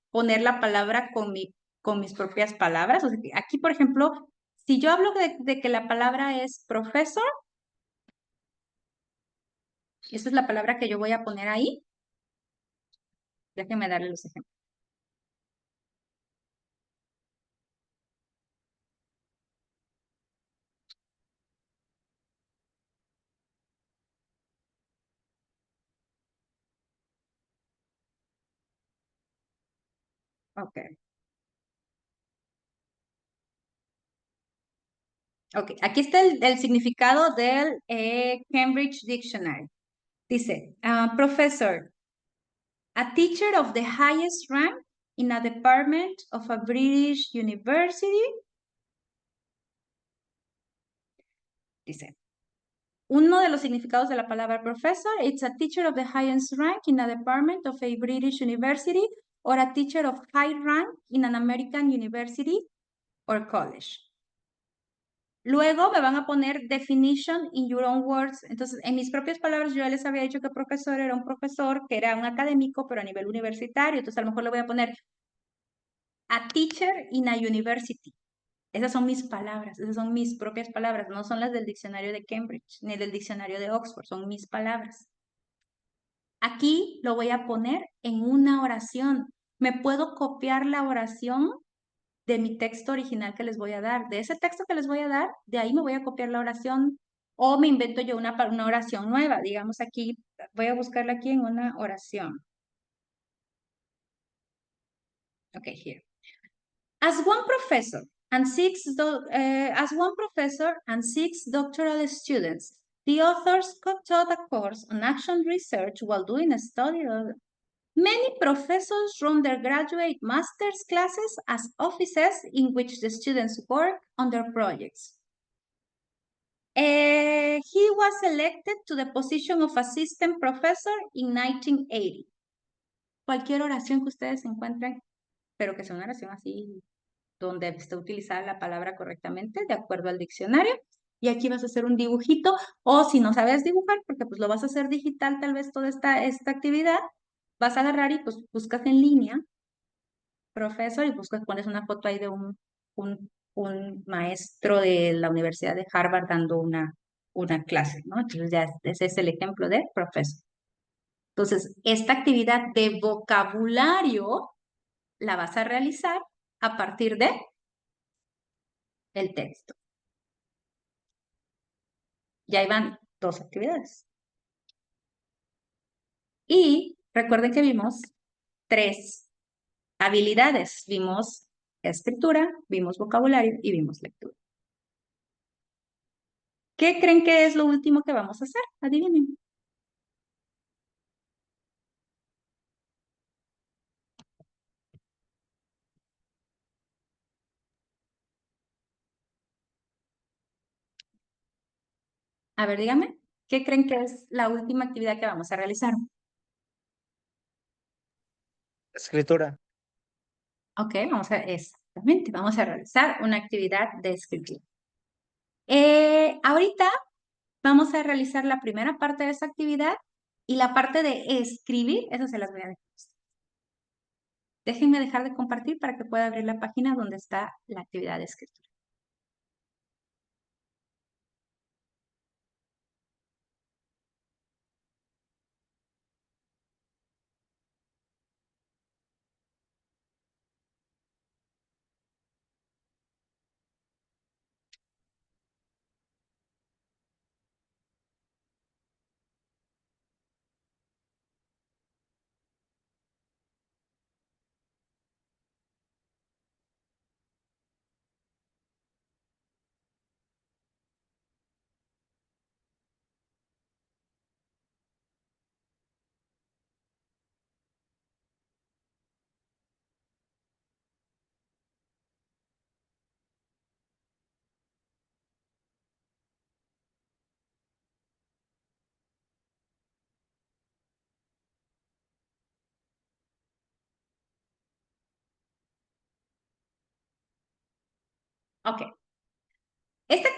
poner la palabra con mis propias palabras. O sea, aquí, por ejemplo, si yo hablo de que la palabra es profesor, esa es la palabra que yo voy a poner ahí. Déjenme darle los ejemplos. Ok. Ok, aquí está el significado del Cambridge Dictionary. Dice, professor, a teacher of the highest rank in a department of a British university. Dice, uno de los significados de la palabra professor, it's a teacher of the highest rank in a department of a British university or a teacher of high rank in an American university or college. Luego me van a poner definition in your own words. Entonces, en mis propias palabras, yo ya les había dicho que profesor era un profesor, que era un académico, pero a nivel universitario. Entonces, a lo mejor le voy a poner a teacher in a university. Esas son mis palabras, esas son mis propias palabras, no son las del diccionario de Cambridge, ni del diccionario de Oxford, son mis palabras. Aquí lo voy a poner en una oración. Me puedo copiar la oración de mi texto original que les voy a dar. De ese texto que les voy a dar, de ahí me voy a copiar la oración o me invento yo una oración nueva. Digamos aquí, voy a buscarla aquí en una oración. Okay, here. As one professor and six doctoral students, the authors taught a course on action research while doing a study. Many professors run their graduate master's classes as offices in which the students work on their projects. He was elected to the position of assistant professor in 1980. Cualquier oración que ustedes encuentren, pero que sea una oración así, donde esté utilizada la palabra correctamente, de acuerdo al diccionario. Y aquí vas a hacer un dibujito, o si no sabes dibujar, porque pues lo vas a hacer digital tal vez toda esta actividad, vas a agarrar y pues buscas en línea, profesor, y buscas, pones una foto ahí de un maestro de la Universidad de Harvard dando una clase, ¿no? Entonces ya ese es el ejemplo de profesor. Entonces, esta actividad de vocabulario la vas a realizar a partir de el texto. Ya iban 2 actividades. Y recuerden que vimos 3 habilidades. Vimos escritura, vimos vocabulario y vimos lectura. ¿Qué creen que es lo último que vamos a hacer? Adivinen. A ver, díganme, ¿qué creen que es la última actividad que vamos a realizar? Escritura. Ok, exactamente, vamos a realizar una actividad de escritura. Ahorita vamos a realizar la primera parte de esa actividad y la parte de escribir, eso se las voy a dejar. Déjenme dejar de compartir para que pueda abrir la página donde está la actividad de escritura. Ok. Esta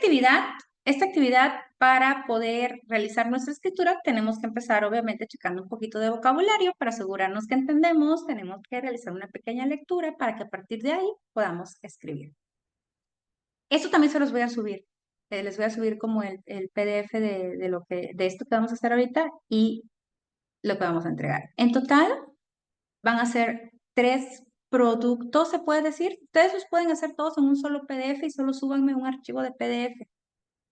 actividad para poder realizar nuestra escritura tenemos que empezar obviamente checando un poquito de vocabulario para asegurarnos que entendemos, tenemos que realizar una pequeña lectura para que a partir de ahí podamos escribir. Esto también se los voy a subir. Les voy a subir como el PDF de esto que vamos a hacer ahorita y lo que vamos a entregar. En total van a ser 3 productos, se puede decir. Ustedes los pueden hacer todos en un solo PDF y solo súbanme un archivo de PDF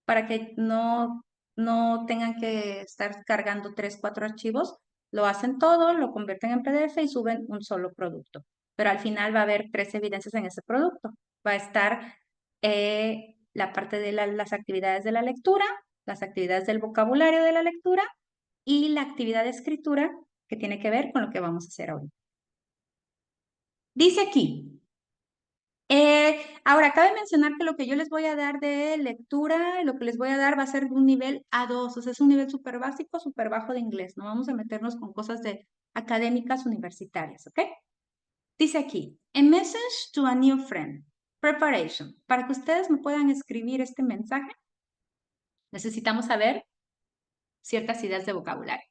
para que no tengan que estar cargando 3, 4 archivos. Lo hacen todo, lo convierten en PDF y suben un solo producto. pero al final va a haber 3 evidencias en ese producto. Va a estar la parte de las actividades de la lectura, las actividades del vocabulario de la lectura y la actividad de escritura que tiene que ver con lo que vamos a hacer ahorita. Dice aquí, ahora cabe mencionar que lo que yo les voy a dar de lectura, lo que les voy a dar va a ser de un nivel A2, o sea, es un nivel súper básico, súper bajo de inglés. No vamos a meternos con cosas de académicas universitarias, ¿ok? Dice aquí, a message to a new friend, preparation. Para que ustedes me puedan escribir este mensaje, necesitamos saber ciertas ideas de vocabulario.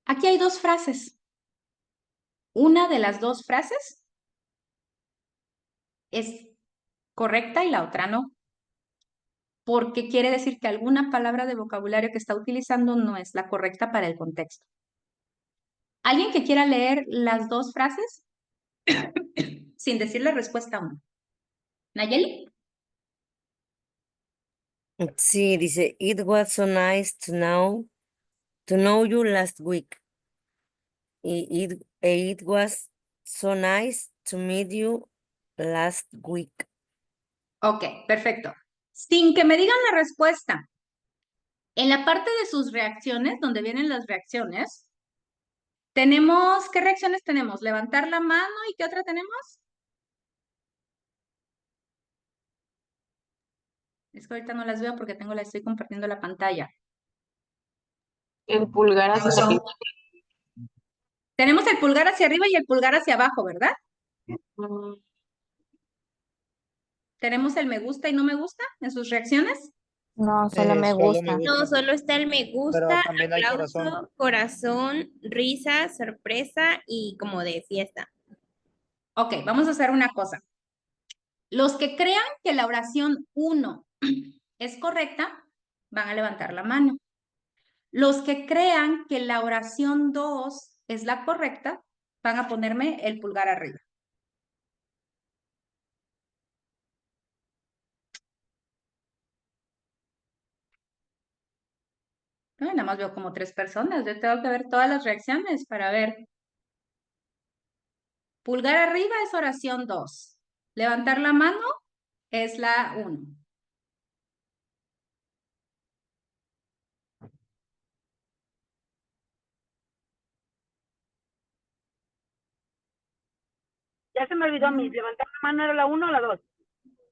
Aquí hay 2 frases. Una de las 2 frases es correcta y la otra no, porque quiere decir que alguna palabra de vocabulario que está utilizando no es la correcta para el contexto. ¿Alguien que quiera leer las 2 frases sin decir la respuesta 1? ¿Nayeli? Sí, dice, it was so nice to know you last week. It was so nice to meet you last week. Ok, perfecto. Sin que me digan la respuesta, en la parte de sus reacciones, donde vienen las reacciones, tenemos, ¿qué reacciones tenemos? Levantar la mano y ¿qué otra tenemos? Es que ahorita no las veo porque estoy compartiendo la pantalla. El pulgar hacia arriba. Tenemos el pulgar hacia arriba y el pulgar hacia abajo, ¿verdad? ¿Tenemos el me gusta y no me gusta en sus reacciones? No, solo me Solo gusta. me No, gusta, solo está el me pero gusta, también hay aplauso, corazón. corazón, risa, sorpresa y como de fiesta. Ok, vamos a hacer una cosa. Los que crean que la oración 1 es correcta, van a levantar la mano. Los que crean que la oración 2 es la correcta, van a ponerme el pulgar arriba. Ay, nada más veo como 3 personas. Yo tengo que ver todas las reacciones para ver. Pulgar arriba es oración 2. Levantar la mano es la 1. Ya se me olvidó a mí, ¿levantar la mano era la 1 o la 2?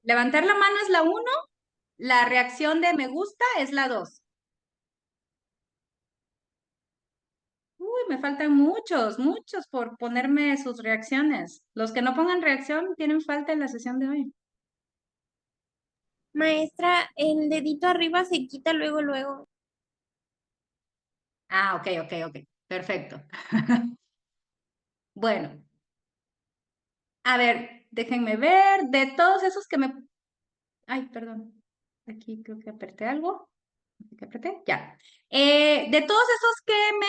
Levantar la mano es la 1. La reacción de me gusta es la 2. Uy, me faltan muchos por ponerme sus reacciones. Los que no pongan reacción tienen falta en la sesión de hoy. Maestra, el dedito arriba se quita luego, luego. Ah, ok. Perfecto. Bueno. A ver, déjenme ver. De todos esos que me... Ay, perdón. Aquí creo que apreté algo. ¿Qué apreté? Ya. De todos esos que me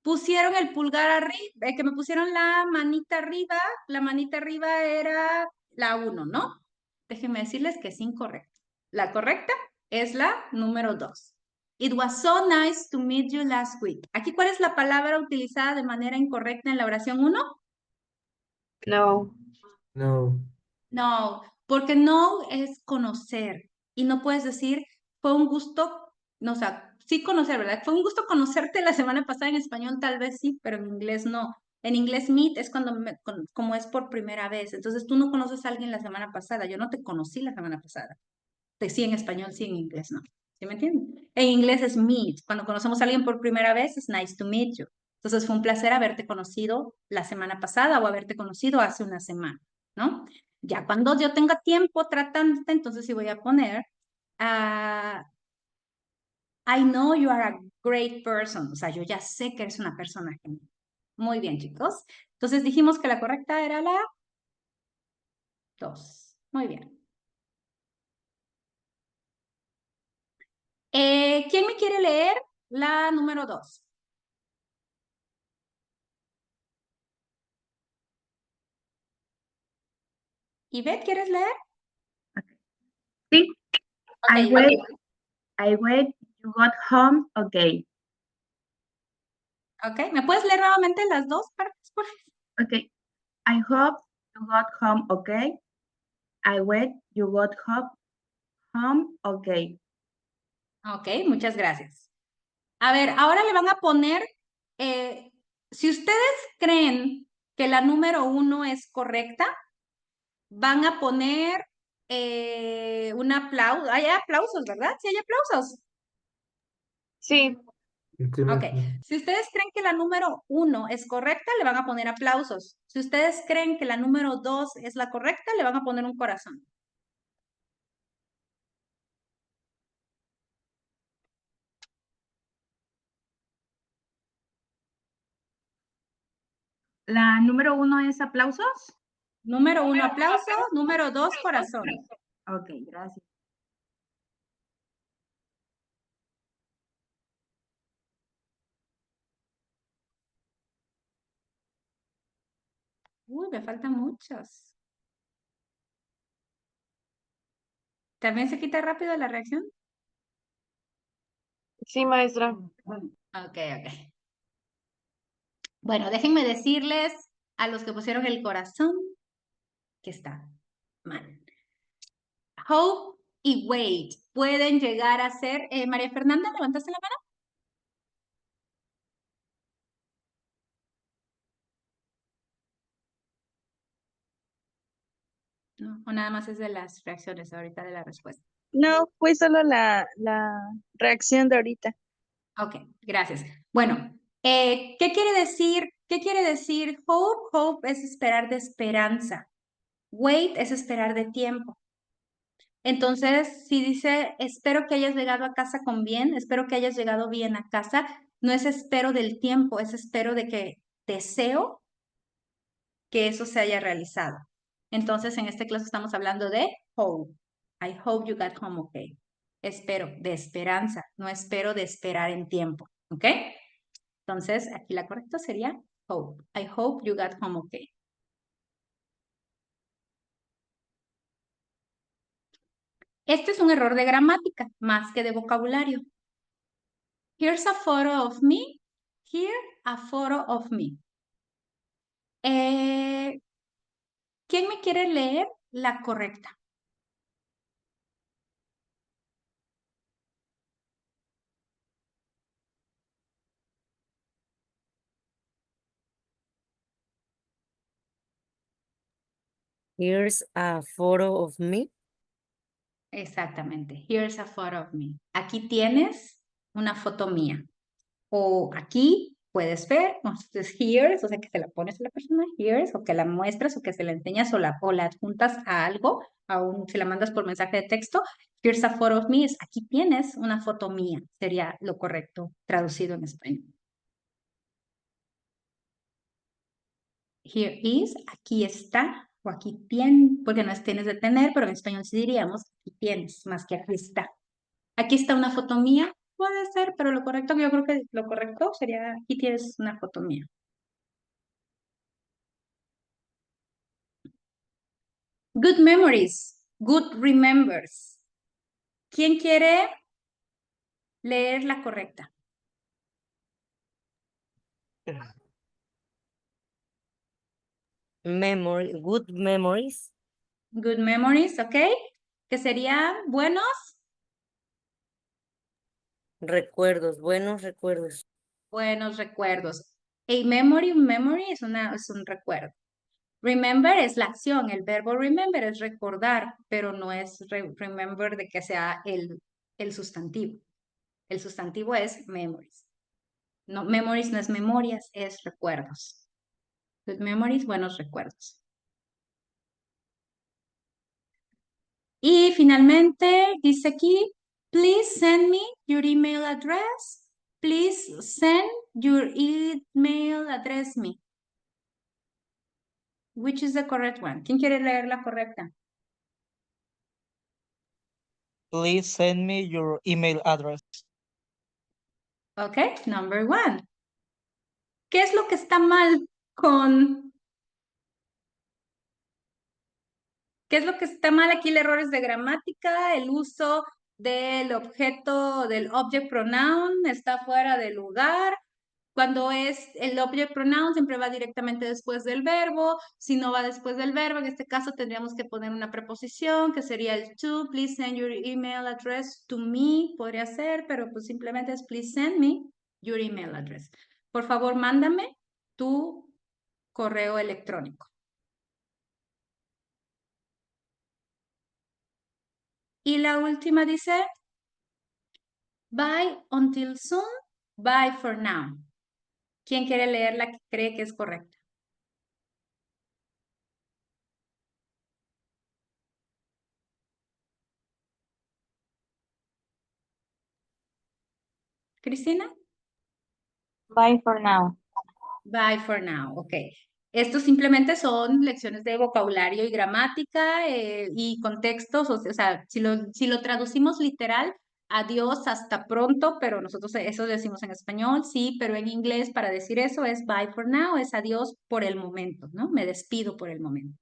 pusieron el pulgar arriba, que me pusieron la manita arriba era la 1, ¿no? Déjenme decirles que es incorrecto. La correcta es la número 2. It was so nice to meet you last week. Aquí, ¿cuál es la palabra utilizada de manera incorrecta en la oración 1? No. No. No, porque no es conocer. Y no puedes decir, fue un gusto, no, o sea, sí conocer, ¿verdad? Fue un gusto conocerte la semana pasada en español, tal vez sí, pero en inglés no. En inglés meet es cuando como es por primera vez. Entonces tú no conoces a alguien la semana pasada. Yo no te conocí la semana pasada. Sí en español, sí en inglés, no. ¿Sí me entienden? En inglés es meet. Cuando conocemos a alguien por primera vez es nice to meet you. Entonces fue un placer haberte conocido la semana pasada o haberte conocido hace una semana, ¿no? Ya cuando yo tenga tiempo tratándote, entonces sí voy a poner, I know you are a great person. O sea, yo ya sé que eres una persona genial. Muy bien, chicos. Entonces dijimos que la correcta era la 2. Muy bien. ¿Quién me quiere leer la número 2? Ivette, ¿quieres leer? Sí. Okay, I wait, you got home, okay. Ok, ¿me puedes leer nuevamente las 2 partes, por favor? Okay. I hope you got home okay. I wait you got home okay. Ok, muchas gracias. A ver, ahora le van a poner, si ustedes creen que la número 1 es correcta, van a poner un aplauso. Hay aplausos, ¿verdad? Sí, hay aplausos. Sí. Sí, Ok. maestra. Si ustedes creen que la número 1 es correcta, le van a poner aplausos. Si ustedes creen que la número 2 es la correcta, le van a poner un corazón. La número 1 es aplausos. Número 1, aplauso. Número 2, corazón. Ok, gracias. Uy, me faltan muchos. ¿También se quita rápido la reacción? Sí, maestra. Ok, ok. Bueno, déjenme decirles a los que pusieron el corazón que está mal. Hope y wait pueden llegar a ser. María Fernanda, ¿levantaste la mano? No, o nada más es de las reacciones ahorita de la respuesta. No, fue solo la reacción de ahorita. Ok, gracias. Bueno, ¿qué quiere decir? ¿Qué quiere decir hope? Hope es esperar de esperanza. Wait es esperar de tiempo. Entonces, si dice, espero que hayas llegado a casa con bien, espero que hayas llegado bien a casa, no es espero del tiempo, es espero de que deseo que eso se haya realizado. Entonces, en este caso estamos hablando de hope. I hope you got home okay. Espero, de esperanza, no espero de esperar en tiempo, ¿ok? Entonces, aquí la correcta sería hope. I hope you got home okay. Este es un error de gramática, más que de vocabulario. Here's a photo of me. Here, a photo of me. ¿Quién me quiere leer la correcta? Here's a photo of me. Exactamente. Here's a photo of me. Aquí tienes una foto mía. O aquí puedes ver, entonces here's, o sea que se la pones a la persona, here's, o que la muestras, o que se la enseñas, o la adjuntas a algo, si la mandas por mensaje de texto. Here's a photo of me es aquí tienes una foto mía, sería lo correcto traducido en español. Here is, aquí está, o aquí tienes, porque no es tienes de tener, pero en español sí diríamos, aquí tienes, más que aquí está. Aquí está una foto mía, puede ser, pero lo correcto, yo creo que lo correcto sería, aquí tienes una foto mía. Good memories, good remembers. ¿Quién quiere leer la correcta? Good memories. Good memories, ¿ok? Que serían buenos. Recuerdos, buenos recuerdos. Buenos recuerdos. A memory, un memory es un recuerdo. Remember es la acción, el verbo remember es recordar, pero no es remember de que sea el sustantivo. El sustantivo es memories. No, memories no es memorias, es recuerdos. Good memories, buenos recuerdos. Y finalmente dice aquí, please send me your email address. Please send your email address me. Which is the correct one? ¿Quién quiere leer la correcta? Please send me your email address. Ok, number one. ¿Qué es lo que está mal con... ¿Qué es lo que está mal aquí? El error es de gramática, el uso del objeto, del object pronoun está fuera de lugar, Cuando es el object pronoun, siempre va directamente después del verbo. Si no va después del verbo, en este caso tendríamos que poner una preposición, que sería el to. Please send your email address to me. Podría ser, pero pues simplemente es please send me your email address. Por favor, mándame tu correo electrónico. Y la última dice, bye until soon, bye for now. ¿Quién quiere leer la que cree que es correcta? ¿Cristina? Bye for now. Bye for now, ok. Estos simplemente son lecciones de vocabulario y gramática y contextos, o sea, si lo traducimos literal, adiós, hasta pronto, pero nosotros eso decimos en español, sí, pero en inglés para decir eso es bye for now, es adiós por el momento, ¿no? Me despido por el momento.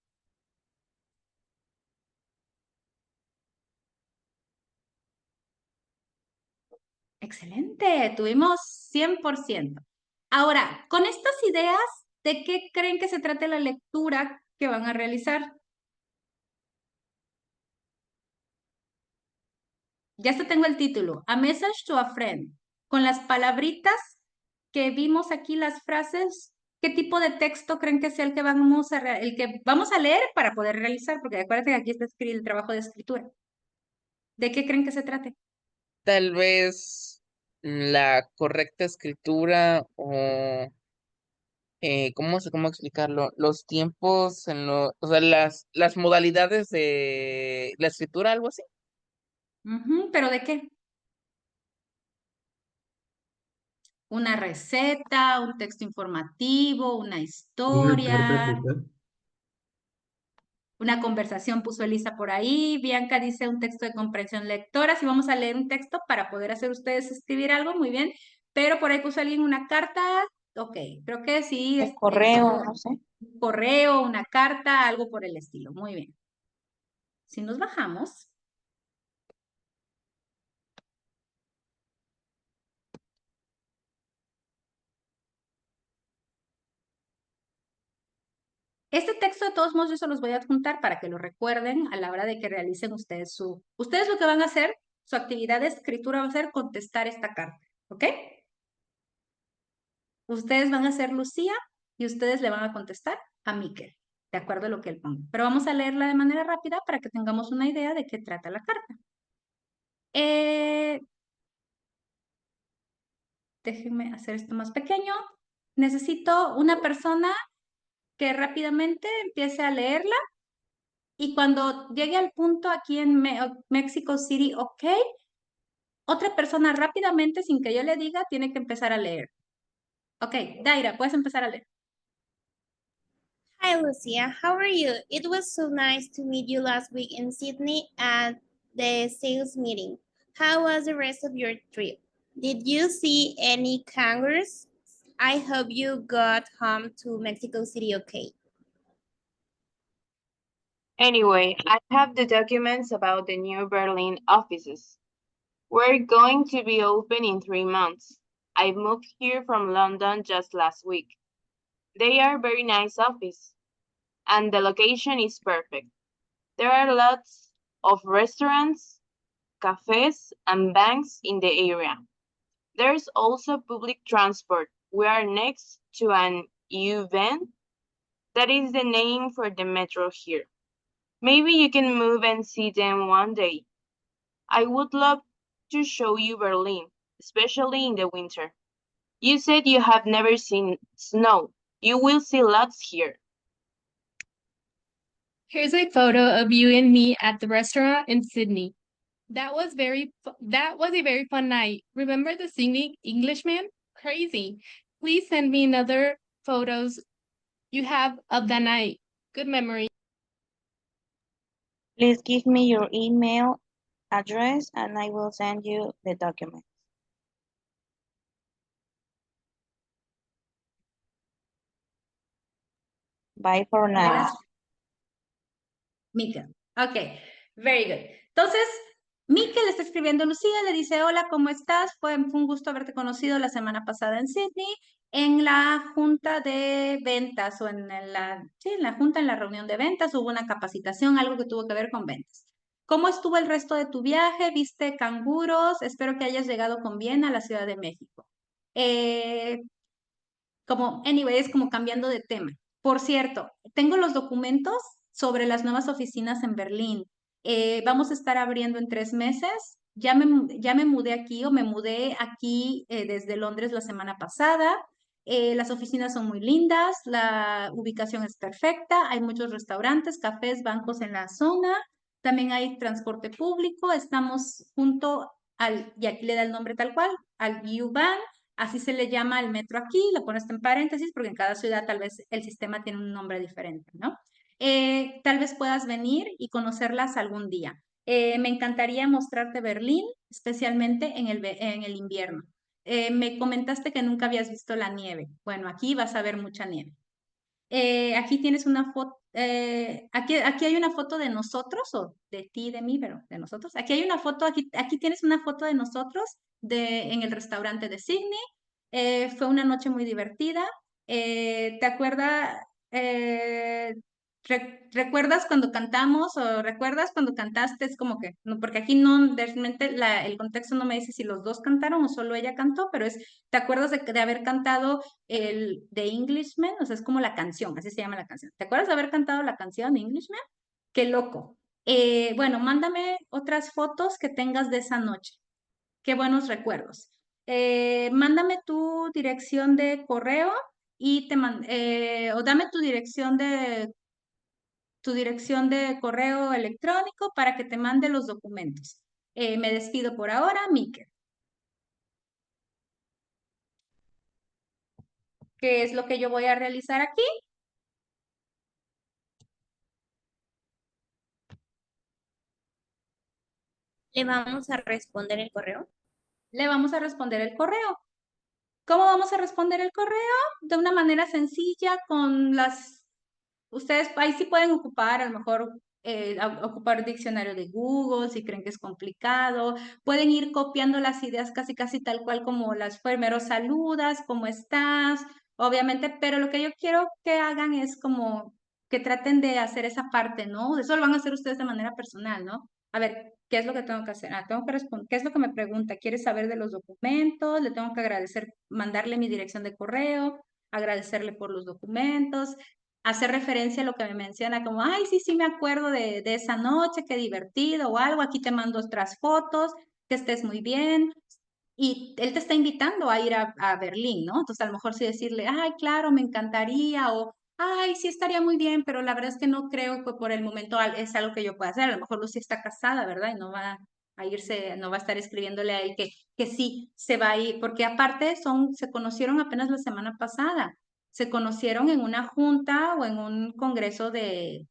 Excelente, tuvimos 100%. Ahora, con estas ideas, ¿de qué creen que se trate la lectura que van a realizar? Ya hasta tengo el título, A Message to a Friend. Con las palabritas que vimos aquí, las frases, ¿qué tipo de texto creen que sea el que el que vamos a leer para poder realizar? Porque acuérdense que aquí está el trabajo de escritura. ¿De qué creen que se trate? Tal vez la correcta escritura o cómo explicarlo? Los tiempos o sea, las modalidades de la escritura, algo así. ¿Pero de qué? Una receta, un texto informativo, una Una carta historia, quizás. una conversación, puso Elisa por ahí. Bianca dice un texto de comprensión lectora. Si vamos a leer un texto para poder hacer ustedes escribir algo, muy bien. Pero por ahí puso alguien una carta. Ok, creo que sí. El correo, no sé. Un correo, una carta, algo por el estilo. Muy bien. Si nos bajamos. Este texto de todos modos yo se los voy a adjuntar para que lo recuerden a la hora de que realicen ustedes Ustedes lo que van a hacer, su actividad de escritura va a ser contestar esta carta, ¿ok? Ustedes van a ser Lucía y ustedes le van a contestar a Miquel, de acuerdo a lo que él ponga. Pero vamos a leerla de manera rápida para que tengamos una idea de qué trata la carta. Déjenme hacer esto más pequeño. Necesito una persona que rápidamente empiece a leerla y cuando llegue al punto aquí en Mexico City, ok, otra persona rápidamente, sin que yo le diga, tiene que empezar a leer. Ok, Daira, puedes empezar a leer. Hi, Lucia. How are you? It was so nice to meet you last week in Sydney at the sales meeting. How was the rest of your trip? Did you see any kangaroos? I hope you got home to Mexico City okay. Anyway, I have the documents about the new Berlin offices. We're going to be open in 3 months. I moved here from London just last week. They are very nice office, and the location is perfect. There are lots of restaurants, cafes, and banks in the area. There's also public transport. We are next to an U-Bahn. That is the name for the metro here. Maybe you can move and see them one day. I would love to show you Berlin, especially in the winter. You said you have never seen snow. You will see lots here. Here's a photo of you and me at the restaurant in Sydney. That was a very fun night. Remember the singing Englishman? Crazy. Please send me another photos you have of that night. Good memory. Please give me your email address and I will send you the document. Bye for now. Mika. Ok, very good. Entonces, Mikel está escribiendo Lucía, le dice, hola, ¿cómo estás? Fue un gusto haberte conocido la semana pasada en Sydney, en la junta de ventas o en la junta, en la reunión de ventas, hubo una capacitación, algo que tuvo que ver con ventas. ¿Cómo estuvo el resto de tu viaje? ¿Viste canguros? Espero que hayas llegado con bien a la Ciudad de México. Es como cambiando de tema. Por cierto, tengo los documentos sobre las nuevas oficinas en Berlín. Vamos a estar abriendo en 3 meses. Ya me mudé aquí o me mudé aquí desde Londres la semana pasada. Las oficinas son muy lindas, la ubicación es perfecta, hay muchos restaurantes, cafés, bancos en la zona. También hay transporte público. Estamos junto y aquí le da el nombre tal cual, al U-Bahn. Así se le llama al metro aquí, lo pones en paréntesis porque en cada ciudad tal vez el sistema tiene un nombre diferente, ¿no? Tal vez puedas venir y conocerlas algún día. Me encantaría mostrarte Berlín, especialmente en el invierno. Me comentaste que nunca habías visto la nieve. Bueno, aquí vas a ver mucha nieve. Aquí tienes una foto, aquí hay una foto de nosotros, o de ti, de mí, pero de nosotros. Aquí hay una foto, aquí tienes una foto de nosotros en el restaurante de Sydney. Fue una noche muy divertida. ¿Te acuerdas? ¿Recuerdas cuando cantamos o recuerdas cuando cantaste? Es como que, no, porque aquí no, realmente el contexto no me dice si los dos cantaron o solo ella cantó, pero ¿te acuerdas de haber cantado el The Englishman? O sea, es como la canción, así se llama la canción. ¿Te acuerdas de haber cantado la canción The Englishman? Qué loco. Bueno, mándame otras fotos que tengas de esa noche. Qué buenos recuerdos. Mándame tu dirección de correo y o dame tu dirección de correo electrónico para que te mande los documentos. Me despido por ahora, Mikel. ¿Qué es lo que yo voy a realizar aquí? ¿Le vamos a responder el correo? Le vamos a responder el correo. ¿Cómo vamos a responder el correo? De una manera sencilla, ustedes ahí sí pueden ocupar, a lo mejor ocupar diccionario de Google si creen que es complicado. Pueden ir copiando las ideas casi casi tal cual como las primero saludas, ¿cómo estás? Obviamente, pero lo que yo quiero que hagan es como que traten de hacer esa parte, ¿no? Eso lo van a hacer ustedes de manera personal, ¿no? A ver, ¿qué es lo que tengo que hacer? Tengo que responder, ¿qué es lo que me pregunta? ¿Quiere saber de los documentos? Le tengo que agradecer, mandarle mi dirección de correo, agradecerle por los documentos, hacer referencia a lo que me menciona como, ay, sí, me acuerdo de esa noche, qué divertido o algo, aquí te mando otras fotos, que estés muy bien. Y él te está invitando a ir a Berlín, ¿no? Entonces a lo mejor sí decirle, ay, claro, me encantaría, o ay, sí estaría muy bien, pero la verdad es que no creo que por el momento es algo que yo pueda hacer. A lo mejor Lucy está casada, ¿verdad? Y no va a irse, no va a estar escribiéndole a él que sí se va a ir, porque aparte se conocieron apenas la semana pasada, se conocieron en una junta o en un congreso de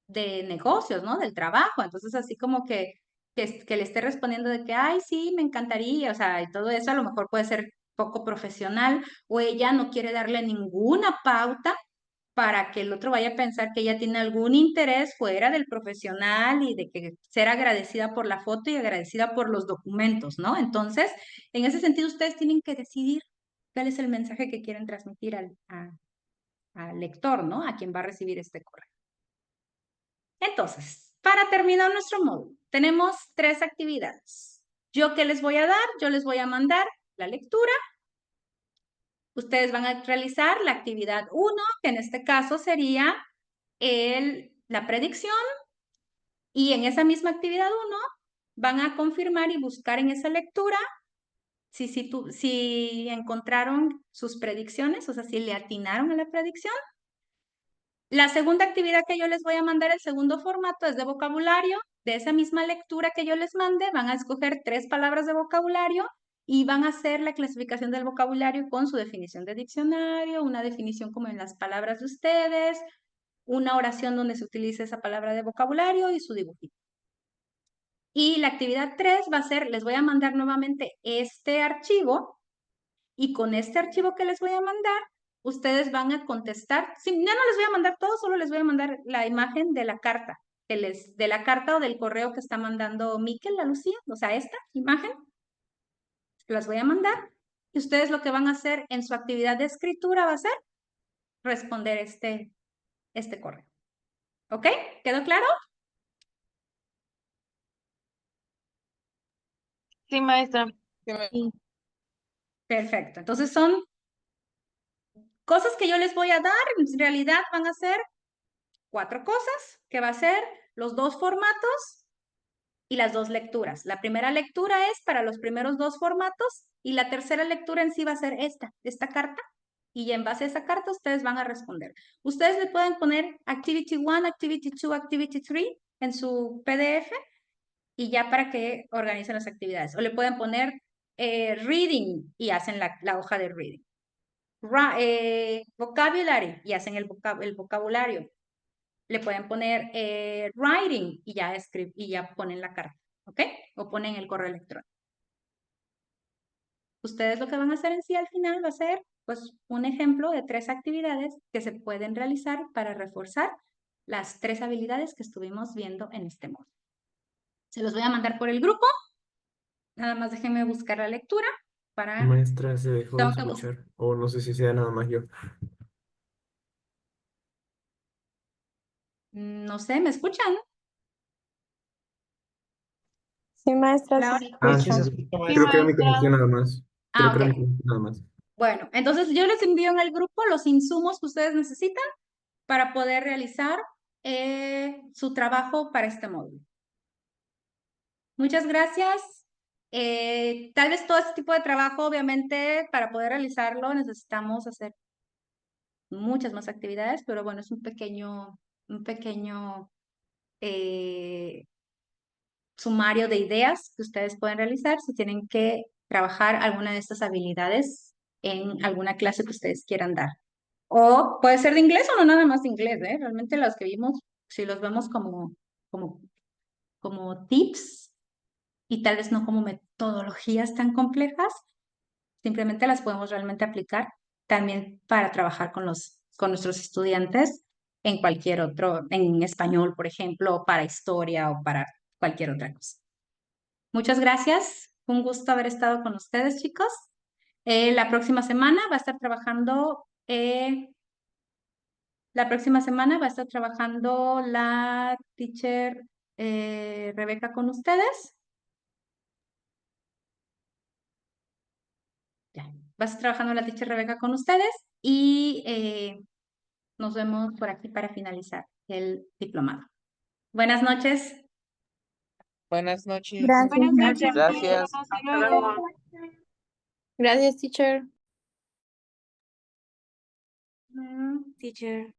negocios, ¿no? Del trabajo. Entonces, así como que le esté respondiendo de que, ay, sí, me encantaría, o sea, y todo eso a lo mejor puede ser poco profesional, o ella no quiere darle ninguna pauta para que el otro vaya a pensar que ella tiene algún interés fuera del profesional y de que ser agradecida por la foto y agradecida por los documentos, ¿no? Entonces, en ese sentido, ustedes tienen que decidir cuál es el mensaje que quieren transmitir al lector, ¿no? A quien va a recibir este correo. Entonces, para terminar nuestro módulo, tenemos 3 actividades. ¿Qué les voy a dar? Yo les voy a mandar la lectura. Ustedes van a realizar la actividad 1, que en este caso sería la predicción. Y en esa misma actividad 1, van a confirmar y buscar en esa lectura si encontraron sus predicciones, o sea, si le atinaron a la predicción. La segunda actividad que yo les voy a mandar, el segundo formato, es de vocabulario. De esa misma lectura que yo les mande, van a escoger 3 palabras de vocabulario y van a hacer la clasificación del vocabulario con su definición de diccionario, una definición como en las palabras de ustedes, una oración donde se utilice esa palabra de vocabulario y su dibujito. Y la actividad 3 va a ser, les voy a mandar nuevamente este archivo y con este archivo que les voy a mandar, ustedes van a contestar. Ya no les voy a mandar todo, solo les voy a mandar la imagen de la carta. de la carta o del correo que está mandando Miquel a Lucía, o sea, esta imagen. Las voy a mandar. Y ustedes lo que van a hacer en su actividad de escritura va a ser responder este correo. ¿Ok? ¿Quedó claro? Sí, maestra. Perfecto. Entonces son cosas que yo les voy a dar. En realidad van a ser 4 cosas, que va a ser los 2 formatos y las 2 lecturas. La primera lectura es para los primeros 2 formatos y la tercera lectura en sí va a ser esta carta. Y en base a esa carta ustedes van a responder. Ustedes le pueden poner Activity 1, Activity 2, Activity 3 en su PDF y ya para que organicen las actividades. O le pueden poner Reading y hacen la hoja de Reading. Vocabulary y hacen el vocabulario. Le pueden poner Writing y ya ponen la carta. ¿Ok? O ponen el correo electrónico. Ustedes lo que van a hacer en sí al final va a ser pues un ejemplo de 3 actividades que se pueden realizar para reforzar las 3 habilidades que estuvimos viendo en este módulo. Se los voy a mandar por el grupo. Nada más déjenme buscar la lectura para... Maestra, se dejó de Tengo que buscar. escuchar. O no sé si sea nada más yo. No sé, ¿me escuchan? Sí, maestra, Laura. sí se Ah, sí, escucha. sí. Sí, Creo que era mi maestra. conexión nada más. Creo Ah, que era mi ok. conexión nada más. Bueno, entonces yo les envío en el grupo los insumos que ustedes necesitan para poder realizar su trabajo para este módulo. Muchas gracias. Tal vez todo este tipo de trabajo, obviamente, para poder realizarlo necesitamos hacer muchas más actividades, pero bueno, es un pequeño sumario de ideas que ustedes pueden realizar si tienen que trabajar alguna de estas habilidades en alguna clase que ustedes quieran dar. O puede ser de inglés o no nada más de inglés, ¿eh? Realmente los que vimos, si los vemos como tips y tal vez no como metodologías tan complejas, simplemente las podemos realmente aplicar también para trabajar con nuestros estudiantes en cualquier otro, en español, por ejemplo, o para historia o para cualquier otra cosa. Muchas gracias. Un gusto haber estado con ustedes, chicos. La próxima semana va a estar trabajando la teacher Rebeca con ustedes. Ya, va a estar trabajando la teacher Rebeca con ustedes y nos vemos por aquí para finalizar el diplomado. Buenas noches. Buenas noches. Gracias, Buenas noches, maestra. maestra. Gracias. Hasta Hasta luego. luego. Gracias, teacher. Teacher.